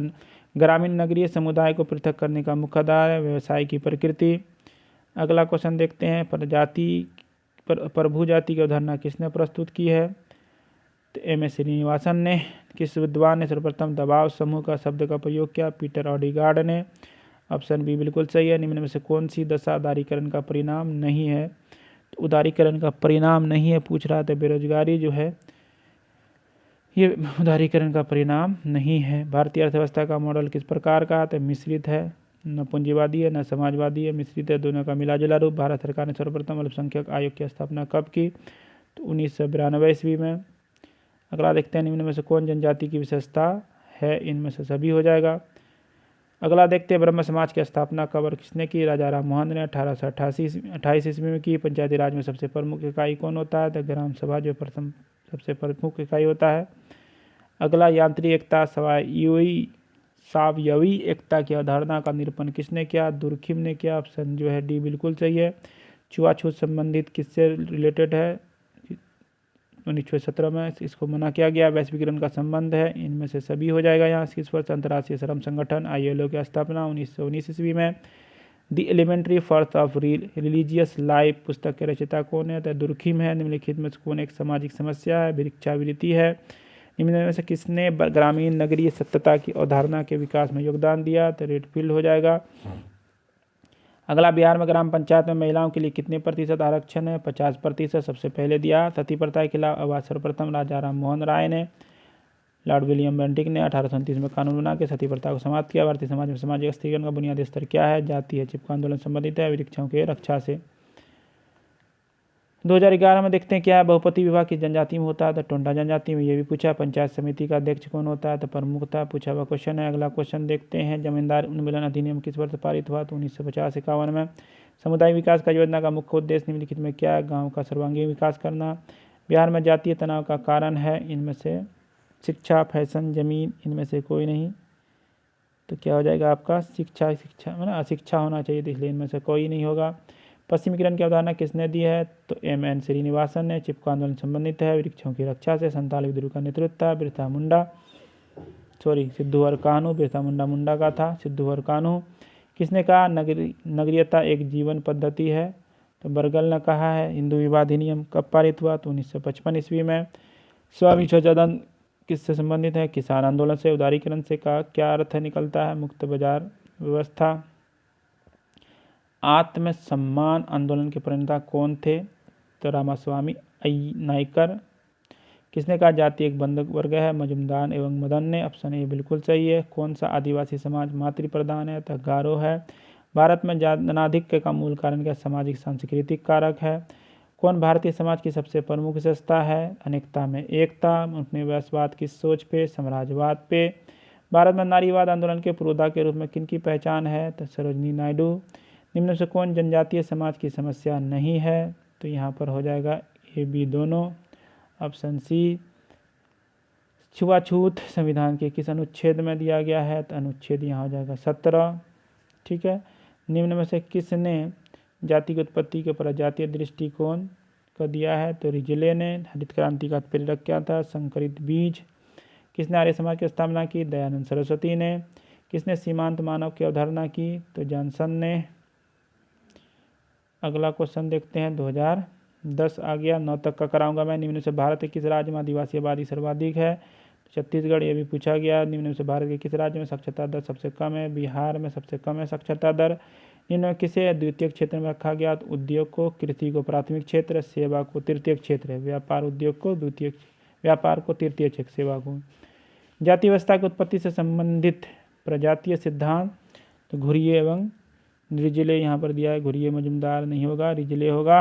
ग्रामीण नगरीय समुदाय को पृथक करने का मुख्य आधार है व्यवसाय की प्रकृति। अगला क्वेश्चन देखते हैं, प्रभु जाति की अवधारणा किसने प्रस्तुत की है? तो M.A. श्रीनिवासन ने। किस विद्वान ने सर्वप्रथम दबाव समूह का शब्द का प्रयोग किया? पीटर ऑडिगार्ड ने। ऑप्शन बी बिल्कुल सही है। निम्न में से कौन सी दशा उदारीकरण का परिणाम नहीं है? तो उदारीकरण का परिणाम नहीं है पूछ रहा था। बेरोजगारी जो है ये उदारीकरण का परिणाम नहीं है। भारतीय अर्थव्यवस्था का मॉडल किस प्रकार का? तो मिश्रित है, न पूंजीवादी है न समाजवादी है, मिश्रित है, दोनों का मिला जुला रूप। भारत सरकार ने सर्वप्रथम अल्पसंख्यक आयोग की स्थापना कब की? तो 1992 ईस्वी में। अगला देखते हैं निम्न में से कौन जनजाति की विशेषता है, इनमें से सभी हो जाएगा। अगला देखते हैं ब्रह्म समाज की स्थापना कब और किसने की, राजा राम मोहन ने 1828 ईस्वी में की। पंचायती राज में सबसे प्रमुख इकाई कौन होता है, तो ग्राम सभा जो प्रथम सबसे प्रमुख इकाई होता है। अगला यांत्रिक एकता सावयवी एकता की अवधारणा का निरूपण किसने किया, दुर्खिम ने किया। ऑप्शन जो है डी बिल्कुल सही है। छुआछूत संबंधित किससे रिलेटेड है, 1917 में इसको मना किया गया। वैश्वीकरण का संबंध है, इनमें से सभी हो जाएगा। यहाँ किस वर्ष अंतर्राष्ट्रीय श्रम संगठन ILO की स्थापना, 1919 ईस्वी में। The elementary forms of religious life पुस्तक के रचयिता कौन है, तो दुर्खिम है। निम्नलिखित में कौन एक सामाजिक समस्या है, भिक्षावृत्ति है। निम्न में से किसने ग्रामीण नगरीय सत्यता की अवधारणा के विकास में योगदान दिया, तो रेडफील्ड हो जाएगा। अगला बिहार में ग्राम पंचायत में महिलाओं के लिए कितने प्रतिशत आरक्षण है, 50% सबसे पहले दिया। सती प्रथा के खिलाफ आवाज सर्वप्रथम राजा राम मोहन राय ने, लॉर्ड विलियम बेंटिक ने 1829 में कानून बना के सती प्रथा को समाप्त किया। भारतीय समाज में सामाजिक स्थिरीकरण का बुनियादी स्तर क्या है, जाति है। चिपको आंदोलन संबंधित है वृक्षों के रक्षा से। 2011 में देखते हैं क्या है, बहुपति विवाह की जनजाति में होता है, तो टोंडा जनजाति में। ये भी पूछा। पंचायत समिति का अध्यक्ष कौन होता है, तो प्रमुखता पूछा हुआ क्वेश्चन है। अगला क्वेश्चन देखते हैं, जमींदार उन्मूलन अधिनियम किस वर्ष पारित हुआ, तो 1950-51 में। समुदाय विकास का योजना का मुख्य उद्देश्य निम्नलिखित में क्या है, गाँव का सर्वांगीण विकास करना। बिहार में जातीय तनाव का कारण है, इनमें से शिक्षा, फैशन, जमीन, इनमें से कोई नहीं। तो क्या हो जाएगा आपका शिक्षा मतलब अशिक्षा होना चाहिए, तो इसलिए इनमें से कोई नहीं होगा। पश्चिमीकरण की अवधारणा किसने दी है, तो MN श्रीनिवासन ने। चिपको आंदोलन संबंधित है वृक्षों की रक्षा से। संताल विद्रोह का नेतृत्व बिरसा मुंडा सिद्धूवर कान्हू, बिरसा मुंडा का था सिद्धूवर कान्हू। किसने कहा नगरीयता एक जीवन पद्धति है, तो बरगल ने कहा है। हिंदू विवाह अधिनियम कब पारित हुआ, तो 1955 ईस्वी में। स्वामी स्वच्छानंद किससे संबंधित है, किसान आंदोलन से। उदारीकरण से का क्या अर्थ निकलता है, मुक्त बाजार व्यवस्था। आत्म सम्मान आंदोलन के प्रणेता कौन थे, तो रामास्वामी नायकर। किसने कहा जाति एक बंधक वर्ग है, मजुमदार एवं मदन ने। ऑप्शन ए बिल्कुल सही है। कौन सा आदिवासी समाज मातृ प्रधान है, तो गारो है। भारत में जनाधिक्य का मूल कारण क्या, सामाजिक सांस्कृतिक कारक है। कौन भारतीय समाज की सबसे प्रमुख विशेषता है, अनेकता में एकता। उपनिवेशवाद की सोच पे, साम्राज्यवाद पे। भारत में नारीवाद आंदोलन के पुरोधा के रूप में किनकी पहचान है, तो सरोजनी नायडू। निम्न से कौन जनजातीय समाज की समस्या नहीं है, तो यहाँ पर हो जाएगा A B दोनों। Option C. छुआछूत संविधान के किस अनुच्छेद में दिया गया है, तो अनुच्छेद यहाँ हो जाएगा 17। ठीक है। निम्न में से किसने जाति की उत्पत्ति के प्रजातीय दृष्टिकोण को दिया है, तो रिजले ने। हरित क्रांति का प्रेरक क्या था, संकरित बीज। किसने आर्य समाज की स्थापना की, दयानंद सरस्वती ने। किसने सीमांत मानव की अवधारणा की, तो जॉनसन ने। अगला क्वेश्चन देखते हैं, 2010 आ गया, 9 तक का कराऊंगा मैं। निम्न से भारत के किस राज्य में आदिवासी आबादी सर्वाधिक है, छत्तीसगढ़। ये भी पूछा गया। निम्न से भारत के किस राज्य में साक्षरता दर सबसे कम है, बिहार में सबसे कम है साक्षरता दर। निम्न में किसे द्वितीय क्षेत्र में रखा गया, तो उद्योग को, कृषि को प्राथमिक क्षेत्र, सेवा को तृतीय क्षेत्र है, व्यापार उद्योग को द्वितीय, व्यापार को तृतीय क्षेत्र, सेवा को। जाति व्यवस्था की उत्पत्ति से संबंधित प्रजातीय सिद्धांत, तो घुरिये एवं रिजले यहाँ पर दिया है। घुरिये मजुमदार नहीं होगा, रिजले होगा।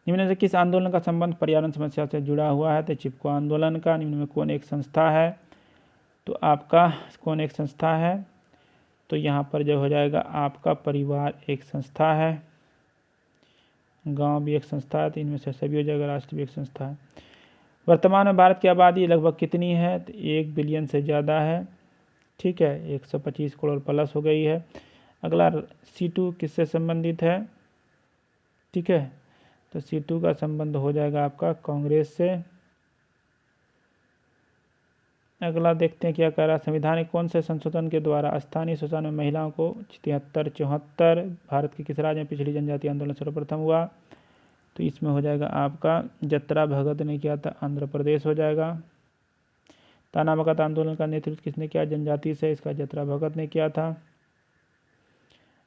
निम्न से किस आंदोलन का संबंध पर्यावरण समस्या से जुड़ा हुआ है, तो चिपको आंदोलन का। निम्न में कौन एक संस्था है, तो आपका कौन एक संस्था है, तो यहाँ पर जो हो जाएगा आपका परिवार एक संस्था है, गांव भी एक संस्था है, तो इनमें से सभी हो जाएगा। राष्ट्र भी एक संस्था है। वर्तमान में भारत की आबादी लगभग कितनी है, तो 1 बिलियन से ज़्यादा है। ठीक है, 125 करोड़ प्लस हो गई है। अगला C2 किससे संबंधित है, ठीक है, तो C2 का संबंध हो जाएगा आपका कांग्रेस से। अगला देखते हैं क्या कह रहा है, संविधान के कौन से संशोधन के द्वारा स्थानीय शोषण में महिलाओं को 73-74 भारत के किस राज्य में पिछड़ी जनजाति आंदोलन सर्वप्रथम हुआ, तो इसमें हो जाएगा आपका जत्रा भगत ने किया था, आंध्र प्रदेश हो जाएगा। ताना भगत आंदोलन का नेतृत्व किसने किया, जनजाति से, इसका जत्रा भगत ने किया था।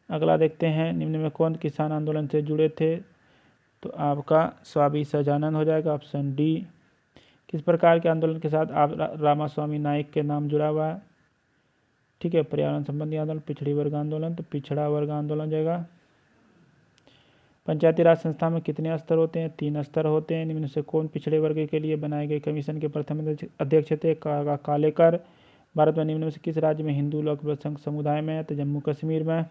अगला देखते हैं, निम्न में कौन किसान आंदोलन से जुड़े थे, तो आपका स्वामी सजानंद हो जाएगा। Option D. किस प्रकार के आंदोलन के साथ आप रामास्वामी नायक के नाम जुड़ा हुआ है, ठीक है, पर्यावरण संबंधी आंदोलन, पिछड़ी वर्ग आंदोलन, तो पिछड़ा वर्ग आंदोलन जाएगा। पंचायती राज संस्था में कितने स्तर होते हैं? 3 स्तर होते हैं। निम्न से कौन पिछड़े वर्ग के लिए बनाए गए कमीशन के प्रथम अध्यक्ष थे? कालेकर। भारत में निम्न में से किस राज्य में हिंदू लोग बहुसंख्यक समुदाय में है? तो जम्मू कश्मीर में।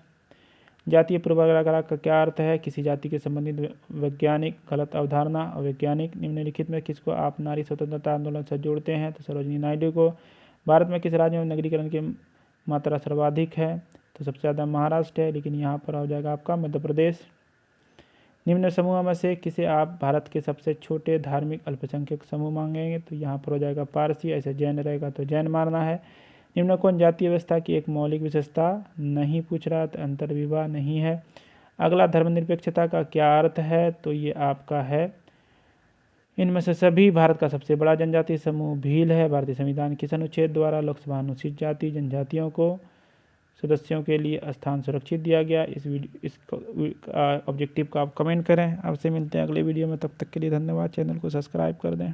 जातीय पूर्वाग्रह का क्या अर्थ है? किसी जाति के संबंधित वैज्ञानिक गलत अवधारणा। अवैज्ञानिक। निम्नलिखित में किसको आप नारी स्वतंत्रता आंदोलन से जोड़ते हैं? तो सरोजिनी नायडू को। भारत में किस राज्य में नगरीकरण की मात्रा सर्वाधिक है? तो सबसे ज़्यादा महाराष्ट्र है, लेकिन यहाँ पर हो जाएगा आपका मध्य प्रदेश। निम्न समूह में से किसे आप भारत के सबसे छोटे धार्मिक अल्पसंख्यक समूह मांगेंगे? तो यहाँ पर हो जाएगा पारसी। ऐसे जैन रहेगा तो जैन मानना है। निम्न कौन जातीय व्यवस्था की एक मौलिक विशेषता? नहीं पूछ रहा, तो अंतर्विवाह नहीं है। अगला धर्मनिरपेक्षता का क्या अर्थ है? तो ये आपका है, इनमें से सभी भारत का सबसे बड़ा जनजातीय समूह भील है। भारतीय संविधान किस अनुच्छेद द्वारा लोकसभा अनुसूचित जाति जनजातियों को सदस्यों के लिए स्थान सुरक्षित दिया गया? इस ऑब्जेक्टिव का आप कमेंट करें। आपसे मिलते हैं अगले वीडियो में, तब तक के लिए धन्यवाद। चैनल को सब्सक्राइब कर दें।